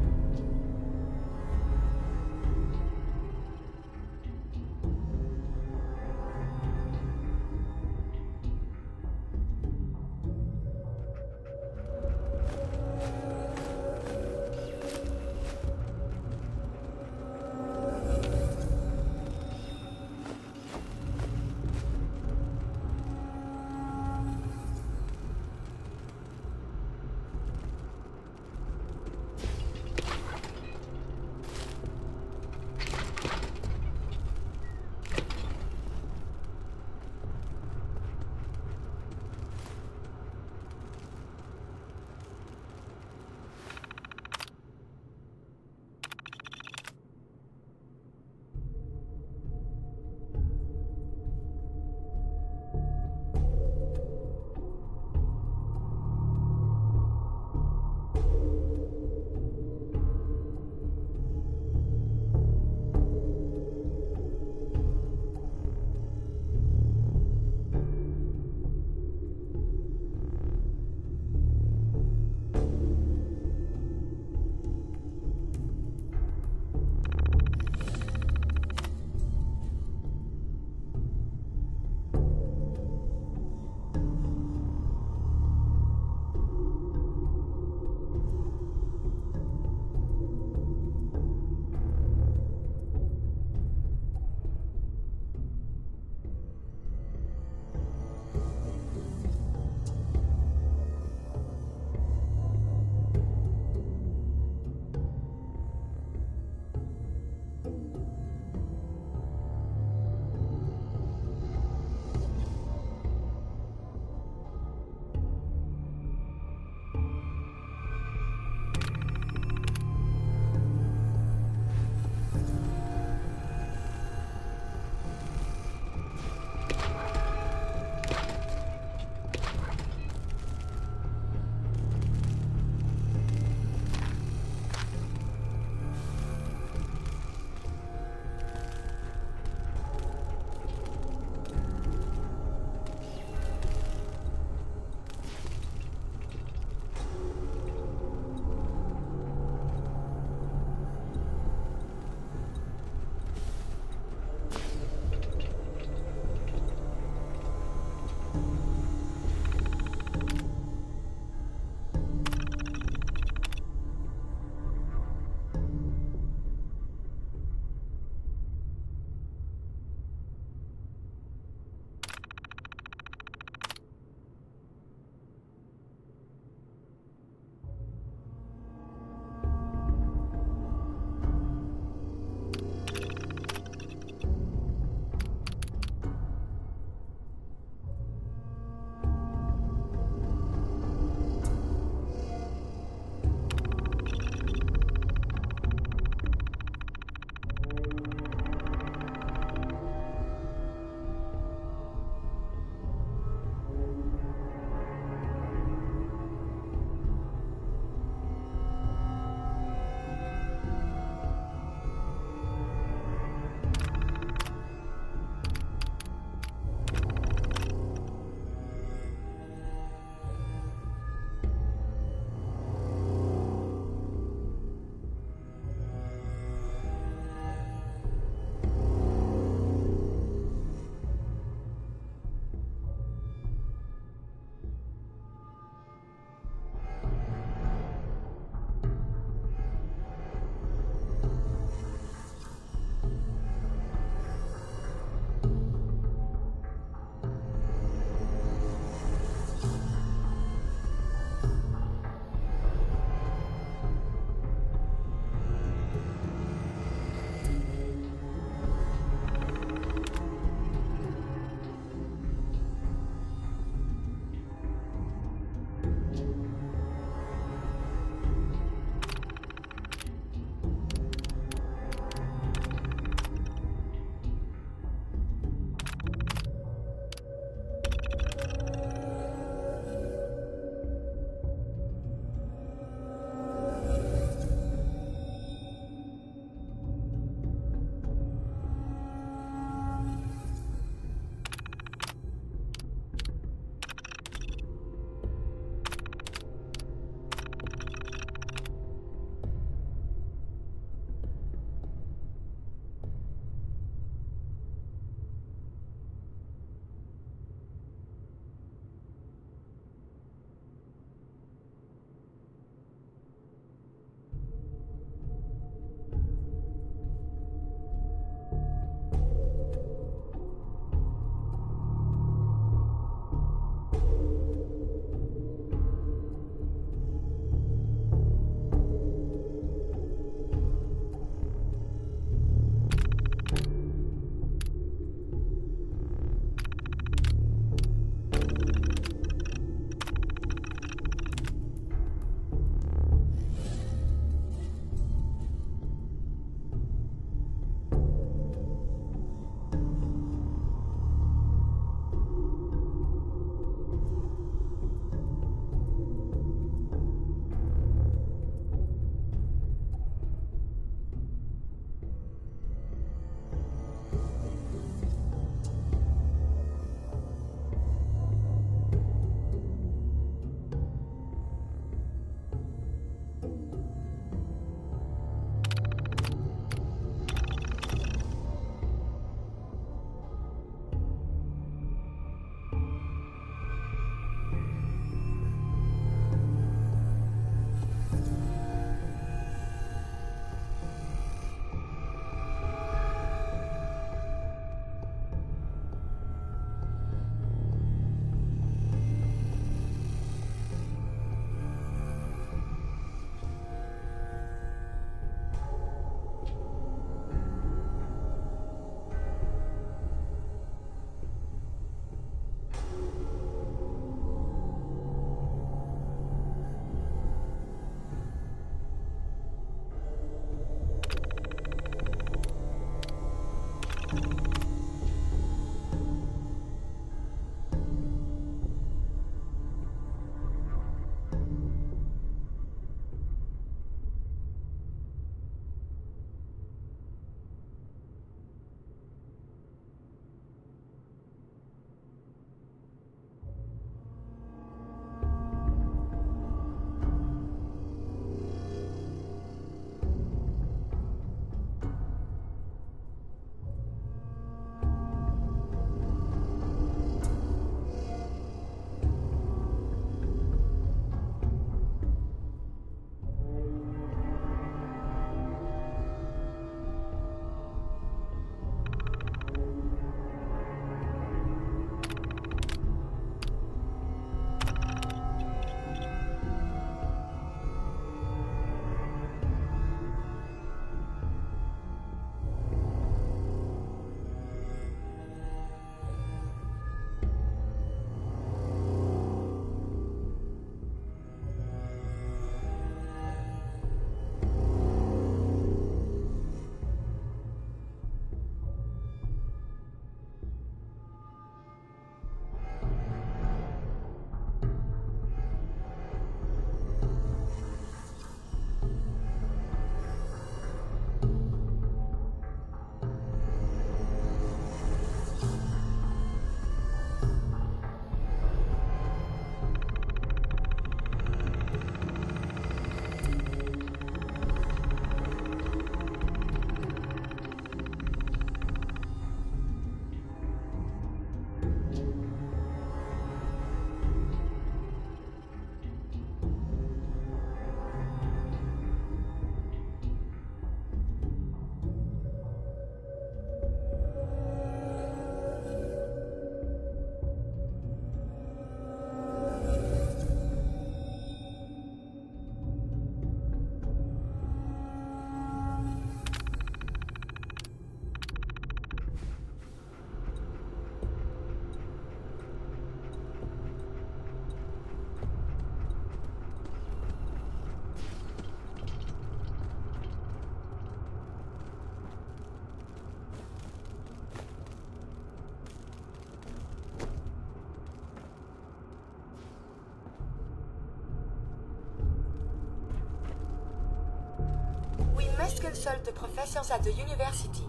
must consult the professors at the university.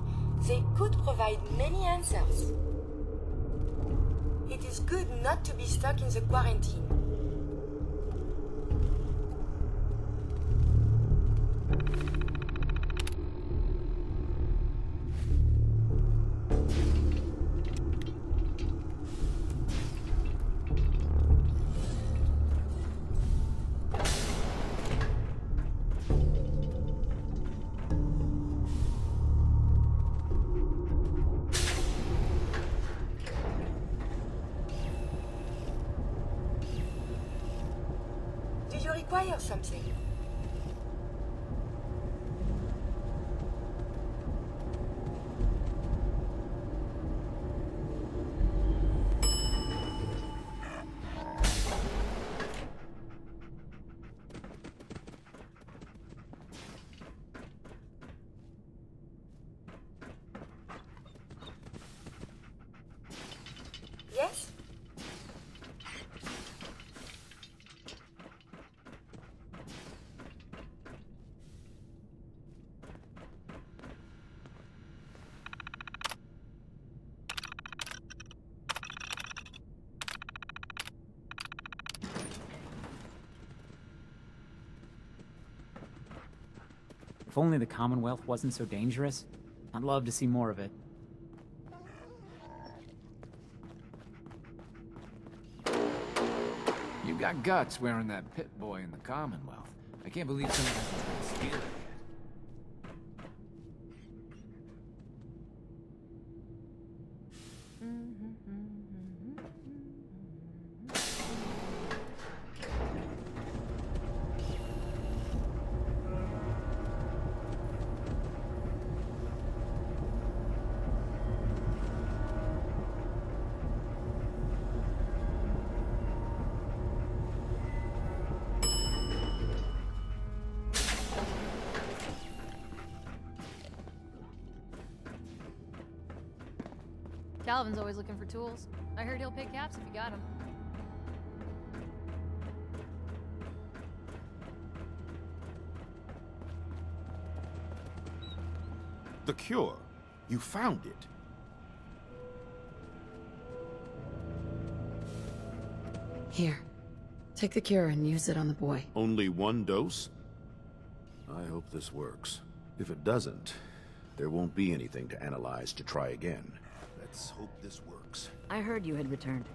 They could provide many answers. It is good not to be stuck in the quarantine. Do you require something? Yes? If only the Commonwealth wasn't so dangerous, I'd love to see more of it. You got guts wearing that pit boy in the Commonwealth. I can't believe someone hasn't tried to steal it yet. Calvin's always looking for tools. I heard he'll pay caps if you got them. The cure. You found it. Here. Take the cure and use it on the boy. Only one dose? I hope this works. If it doesn't, there won't be anything to analyze to try again. Let's hope this works. I heard you had returned.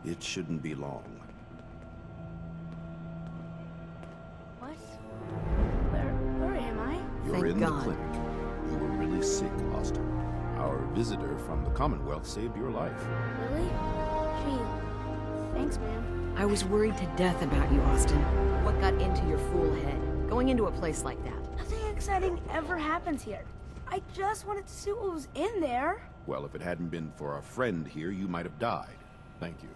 It shouldn't be long. What? Where am I? You're in the clinic. You were really sick, Austin. Our visitor from the Commonwealth saved your life. Really? Gee, thanks, man. I was worried to death about you, Austin. What got into your fool head? Going into a place like that? Nothing exciting ever happens here. I just wanted to see what was in there. Well, if it hadn't been for our friend here, you might have died. Thank you.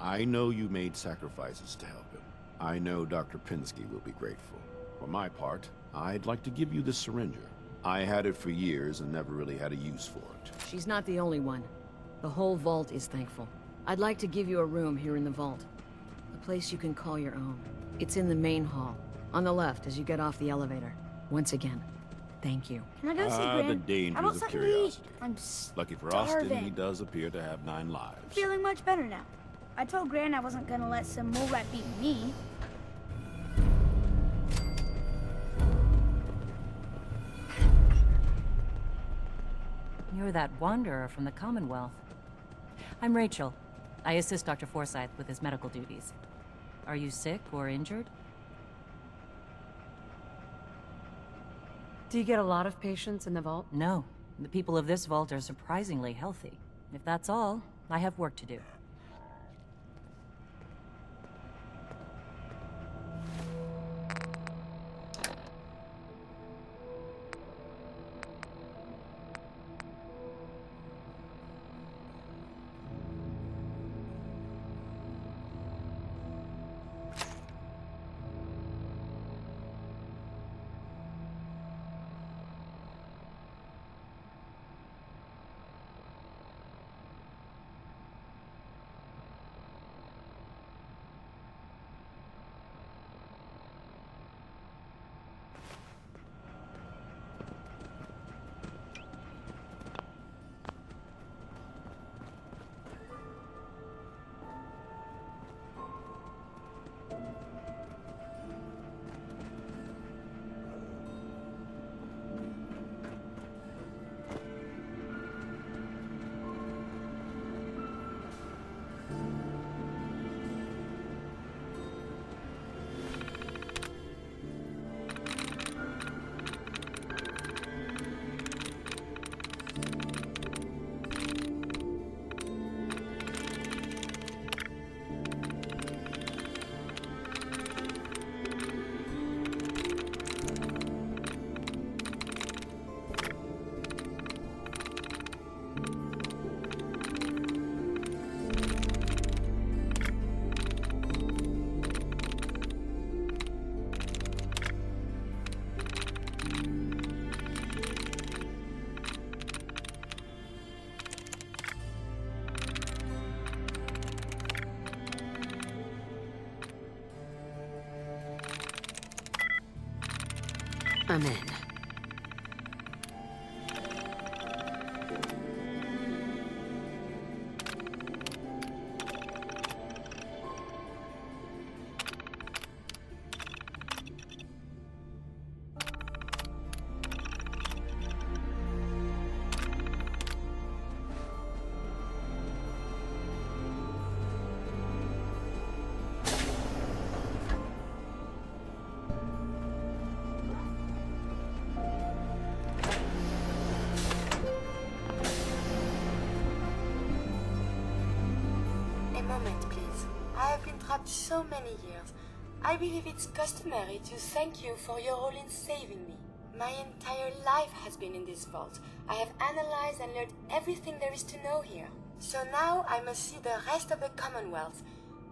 I know you made sacrifices to help him. I know Dr. Pinsky will be grateful. For my part, I'd like to give you this syringer. I had it for years and never really had a use for it. She's not the only one. The whole vault is thankful. I'd like to give you a room here in the vault. A place you can call your own. It's in the main hall, on the left as you get off the elevator. Once again, thank you. Can I go see Gran? The dangers How about of something to curiosity. eat? I'm Lucky for starving. Austin, he does appear to have 9 lives. Feeling much better now. I told Gran I wasn't gonna let some mole rat beat me. You're that wanderer from the Commonwealth. I'm Rachel. I assist Dr. Forsyth with his medical duties. Are you sick or injured? Do you get a lot of patients in the vault? No. The people of this vault are surprisingly healthy. If that's all, I have work to do. I'm in. So many years. I believe it's customary to thank you for your role in saving me. My entire life has been in this vault. I have analyzed and learned everything there is to know here. So now I must see the rest of the Commonwealth,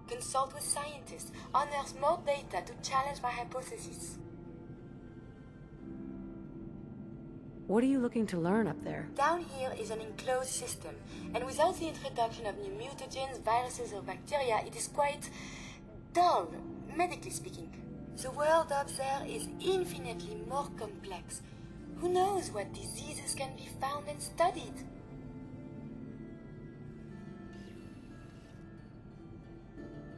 consult with scientists, unearth more data to challenge my hypothesis. What are you looking to learn up there? Down here is an enclosed system, and without the introduction of new mutagens, viruses or bacteria, it is quite dull, medically speaking. The world up there is infinitely more complex. Who knows what diseases can be found and studied?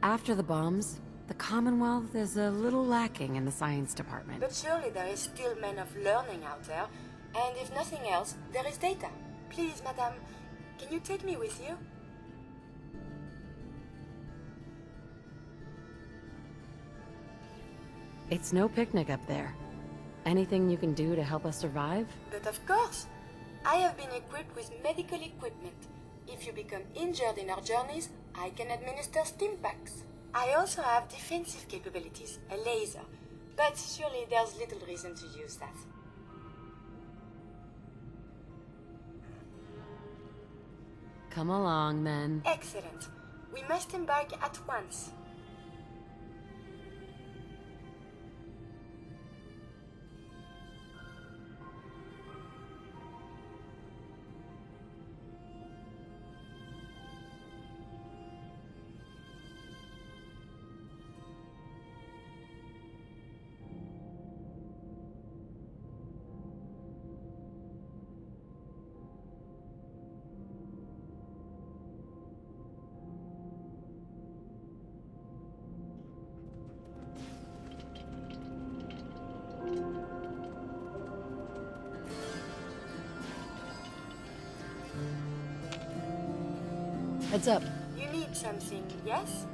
After the bombs, the Commonwealth is a little lacking in the science department. But surely there is still men of learning out there, and if nothing else, there is data. Please, madame, can you take me with you? It's no picnic up there. Anything you can do to help us survive? But of course! I have been equipped with medical equipment. If you become injured in our journeys, I can administer stim packs. I also have defensive capabilities, a laser. But surely there's little reason to use that. Come along, then. Excellent. We must embark at once. Heads up. You need something, yes?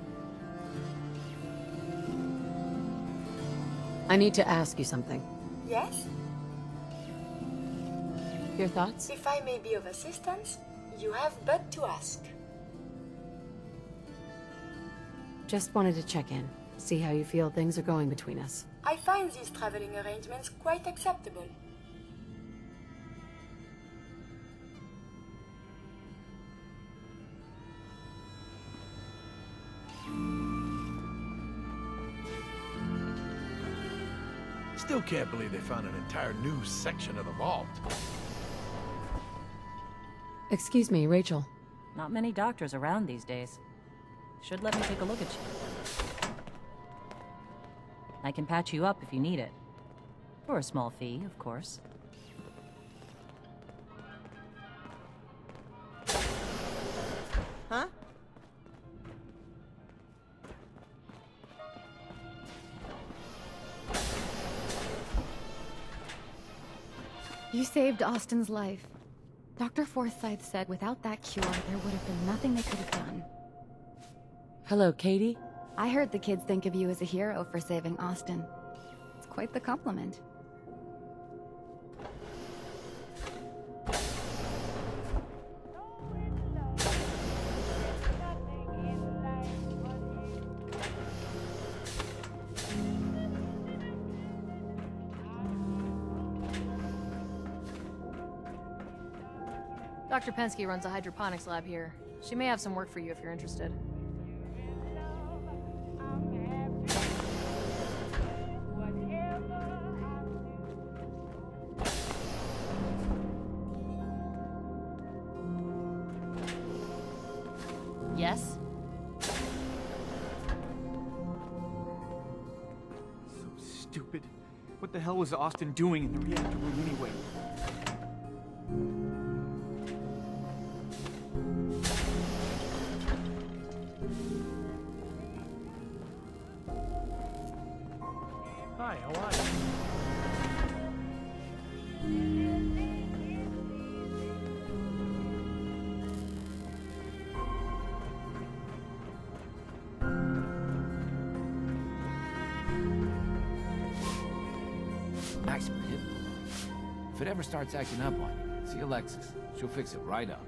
I need to ask you something. Yes? Your thoughts? If I may be of assistance, you have but to ask. Just wanted to check in, see how you feel things are going between us. I find these traveling arrangements quite acceptable. Still can't believe they found an entire new section of the vault. Excuse me, Rachel. Not many doctors around these days. Should let me take a look at you. I can patch you up if you need it. For a small fee, of course. Huh? You saved Austin's life. Dr. Forsyth said without that cure, there would have been nothing they could have done. Hello, Katie? I heard the kids think of you as a hero for saving Austin. It's quite the compliment. Dr. Pensky runs a hydroponics lab here. She may have some work for you if you're interested. Yes? So stupid. What the hell was Austin doing in the reactor room anyway? Hi, how are you? Nice pit bull. If it ever starts acting up on you, see Alexis. She'll fix it right up.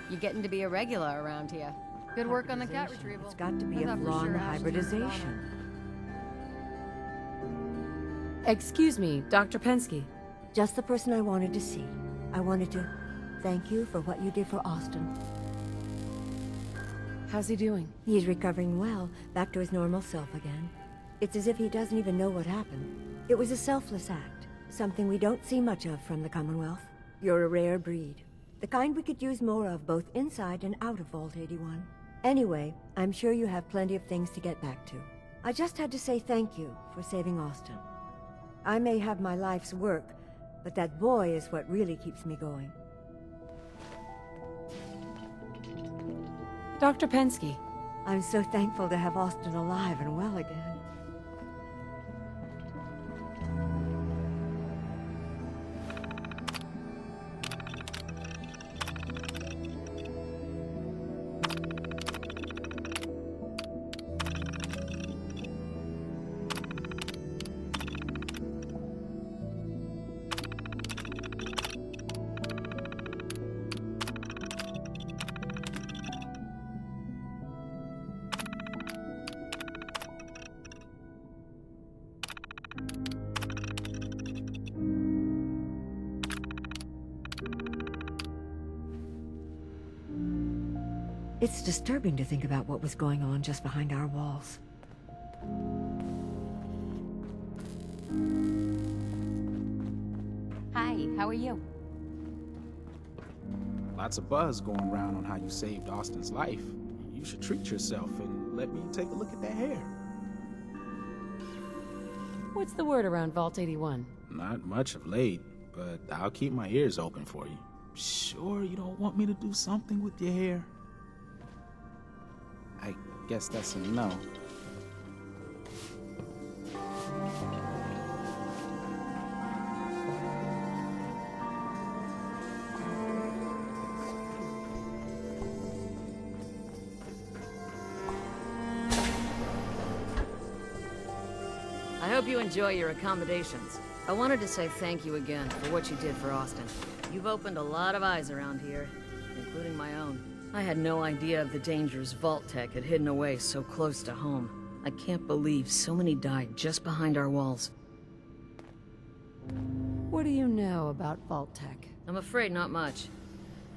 You're getting to be a regular around here. Good work on the cat retrieval. It's got to be I a thought for flaw in sure the Ash was hybridization. Excuse me, Dr. Pensky. Just the person I wanted to see. I wanted to thank you for what you did for Austin. How's he doing? He's recovering well, back to his normal self again. It's as if he doesn't even know what happened. It was a selfless act, something we don't see much of from the Commonwealth. You're a rare breed. The kind we could use more of both inside and out of Vault 81. Anyway, I'm sure you have plenty of things to get back to. I just had to say thank you for saving Austin. I may have my life's work, but that boy is what really keeps me going. Dr. Pensky. I'm so thankful to have Austin alive and well again. It's disturbing to think about what was going on just behind our walls. Hi, how are you? Lots of buzz going around on how you saved Austin's life. You should treat yourself and let me take a look at that hair. What's the word around Vault 81? Not much of late, but I'll keep my ears open for you. Sure you don't want me to do something with your hair? I guess that's a no. I hope you enjoy your accommodations. I wanted to say thank you again for what you did for Austin. You've opened a lot of eyes around here, including my own. I had no idea of the dangers Vault Tech had hidden away so close to home. I can't believe so many died just behind our walls. What do you know about Vault Tech? I'm afraid not much.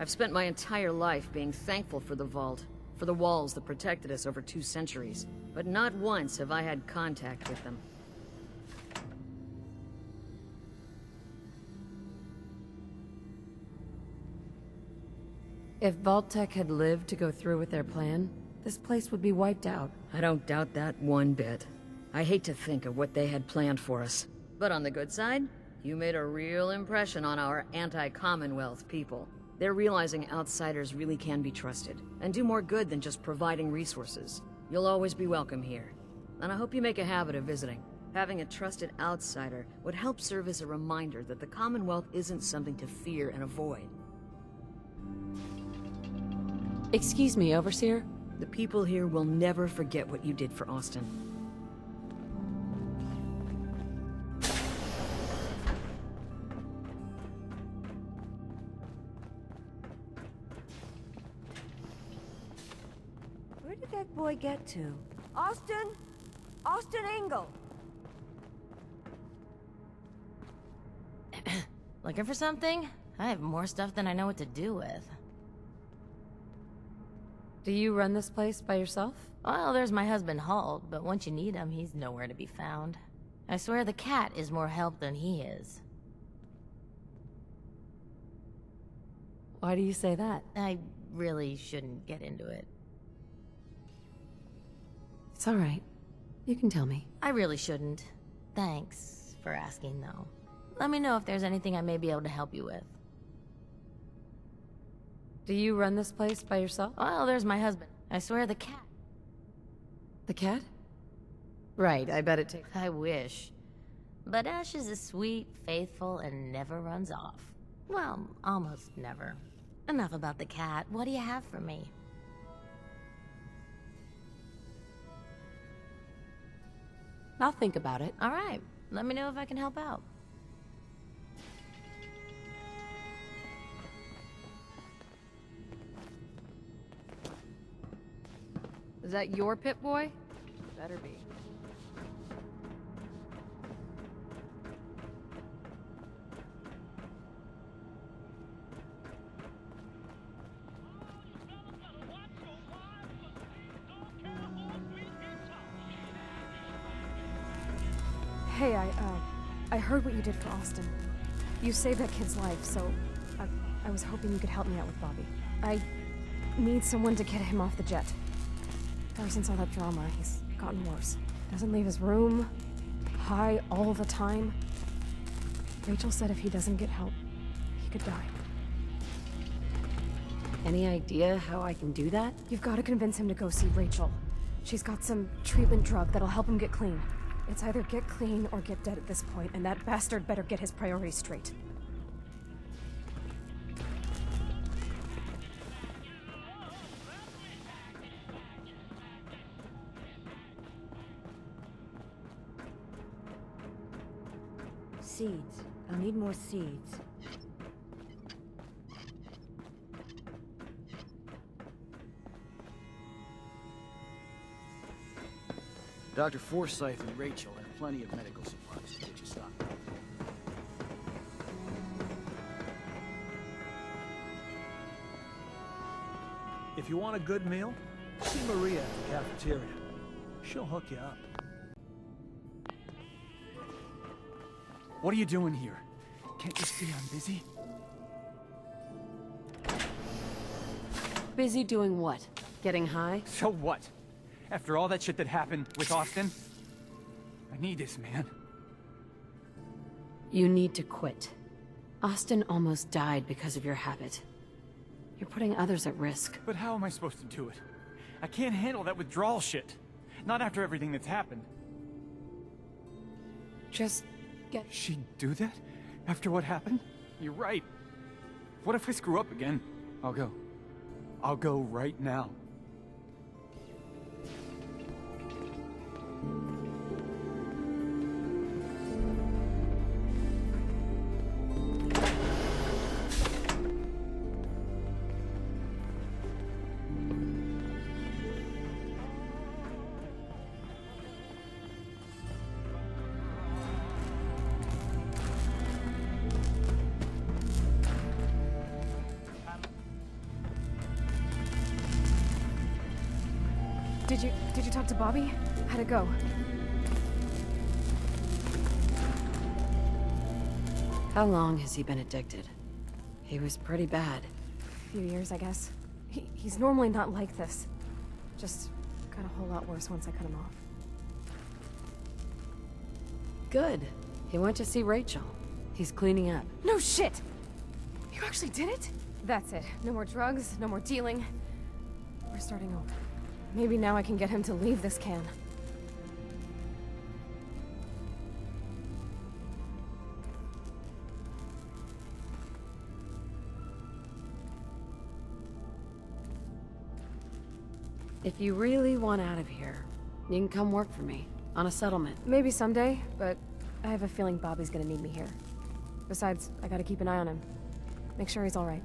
I've spent my entire life being thankful for the Vault, for the walls that protected us over 2 centuries. But not once have I had contact with them. If Vault Tech had lived to go through with their plan, this place would be wiped out. I don't doubt that one bit. I hate to think of what they had planned for us. But on the good side, you made a real impression on our anti-Commonwealth people. They're realizing outsiders really can be trusted, and do more good than just providing resources. You'll always be welcome here, and I hope you make a habit of visiting. Having a trusted outsider would help serve as a reminder that the Commonwealth isn't something to fear and avoid. Excuse me, Overseer. The people here will never forget what you did for Austin. Where did that boy get to? Austin? Austin Engel! Looking for something? I have more stuff than I know what to do with. Do you run this place by yourself? Well, there's my husband Halt, but once you need him, he's nowhere to be found. I swear the cat is more help than he is. Why do you say that? I really shouldn't get into it. It's all right. You can tell me. I really shouldn't. Thanks for asking, though. Let me know if there's anything I may be able to help you with. Do you run this place by yourself? Well, there's my husband. I swear the cat. The cat? Right, I bet it takes... I wish. But Ash is sweet, faithful, and never runs off. Well, almost never. Enough about the cat. What do you have for me? I'll think about it. All right. Let me know if I can help out. Is that your Pip-Boy? Better be. Hey, I heard what you did for Austin. You saved that kid's life, so I was hoping you could help me out with Bobby. I need someone to get him off the jet. Ever since all that drama, he's gotten worse. Doesn't leave his room, high all the time. Rachel said if he doesn't get help, he could die. Any idea how I can do that? You've got to convince him to go see Rachel. She's got some treatment drug that'll help him get clean. It's either get clean or get dead at this point, and that bastard better get his priorities straight. Seeds. I'll need more seeds. Dr. Forsythe and Rachel have plenty of medical supplies to get you stocked up. If you want a good meal, see Maria at the cafeteria. She'll hook you up. What are you doing here? Can't you see I'm busy? Busy doing what? Getting high? So what? After all that shit that happened with Austin? I need this, man. You need to quit. Austin almost died because of your habit. You're putting others at risk. But how am I supposed to do it? I can't handle that withdrawal shit. Not after everything that's happened. Just get... She'd do that? After what happened? You're right. What if I screw up again? I'll go. I'll go right now. Did you talk to Bobby? How'd it go? How long has he been addicted? He was pretty bad. A few years, I guess. He's normally not like this. Just got a whole lot worse once I cut him off. Good. He went to see Rachel. He's cleaning up. No shit! You actually did it? That's it. No more drugs, no more dealing. We're starting over. Maybe now I can get him to leave this can. If you really want out of here, you can come work for me, on a settlement. Maybe someday, but I have a feeling Bobby's gonna need me here. Besides, I gotta keep an eye on him. Make sure he's alright.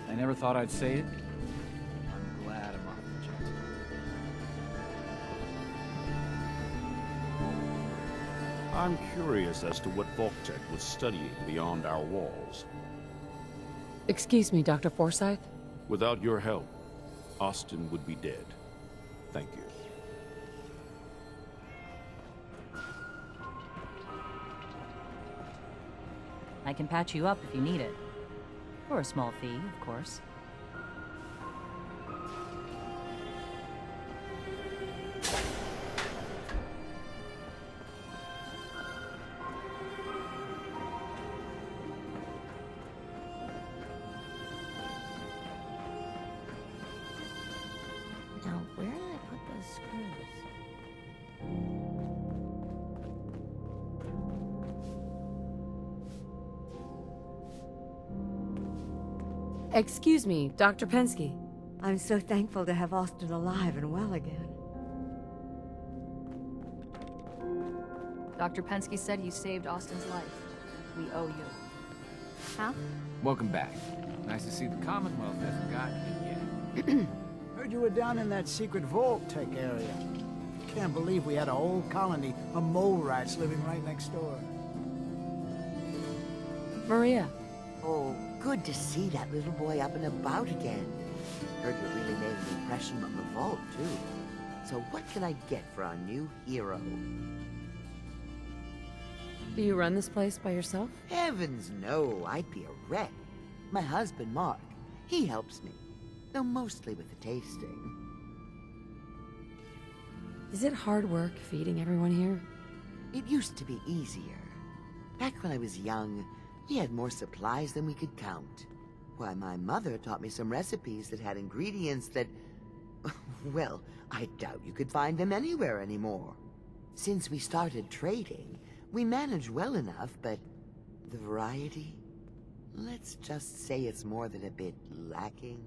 I never thought I'd say it. I'm glad I'm off the jet. I'm curious as to what Vault-Tec was studying beyond our walls. Excuse me, Dr. Forsyth? Without your help, Austin would be dead. Thank you. I can patch you up if you need it. For a small fee, of course. Now, where did I put those screws? Excuse me, Dr. Pensky. I'm so thankful to have Austin alive and well again. Dr. Pensky said you saved Austin's life. We owe you. Huh? Welcome back. Nice to see the Commonwealth hasn't gotten you yet. Heard you were down in that secret Vault-Tec area. Can't believe we had a whole colony of mole rats living right next door. Maria. Oh, good to see that little boy up and about again. Heard you really made an impression on the vault, too. So what can I get for our new hero? Do you run this place by yourself? Heavens no, I'd be a wreck. My husband, Mark, he helps me. Though mostly with the tasting. Is it hard work feeding everyone here? It used to be easier. Back when I was young, we had more supplies than we could count. Why, my mother taught me some recipes that had ingredients that... well, I doubt you could find them anywhere anymore. Since we started trading, we managed well enough, but the variety? Let's just say it's more than a bit lacking.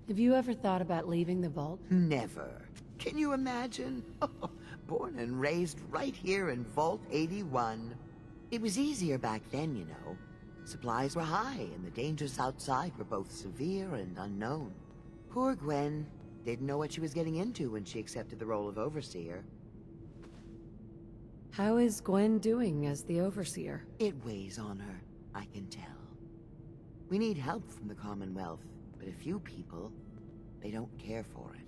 Have you ever thought about leaving the vault? Never. Can you imagine? Born and raised right here in Vault 81. It was easier back then, you know. Supplies were high, and the dangers outside were both severe and unknown. Poor Gwen didn't know what she was getting into when she accepted the role of Overseer. How is Gwen doing as the Overseer? It weighs on her, I can tell. We need help from the Commonwealth, but a few people, they don't care for it.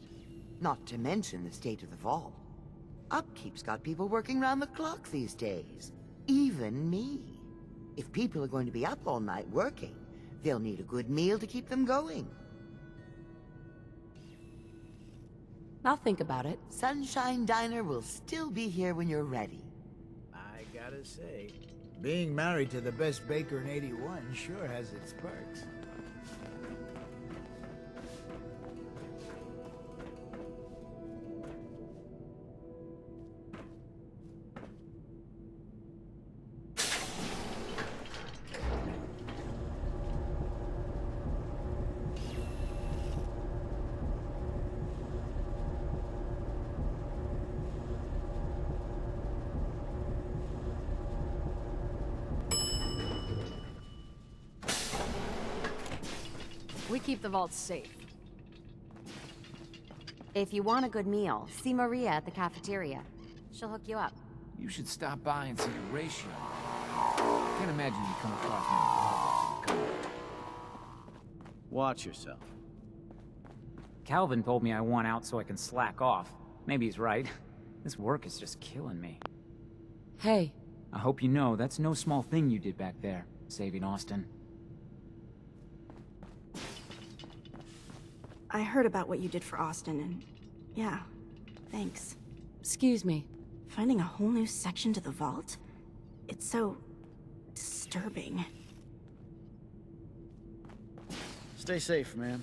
Not to mention the state of the vault. Upkeep's got people working round the clock these days. Even me. If people are going to be up all night working, they'll need a good meal to keep them going. I'll think about it. Sunshine Diner will still be here when you're ready. I gotta say, being married to the best baker in 81 sure has its perks. We keep the vaults safe. If you want a good meal, see Maria at the cafeteria. She'll hook you up. You should stop by and see Horatio. Can't imagine you come across many problems. Watch yourself. Calvin told me I want out so I can slack off. Maybe he's right. This work is just killing me. Hey. I hope you know that's no small thing you did back there, saving Austin. I heard about what you did for Austin, and yeah, thanks. Excuse me. Finding a whole new section to the vault? It's so disturbing. Stay safe, man.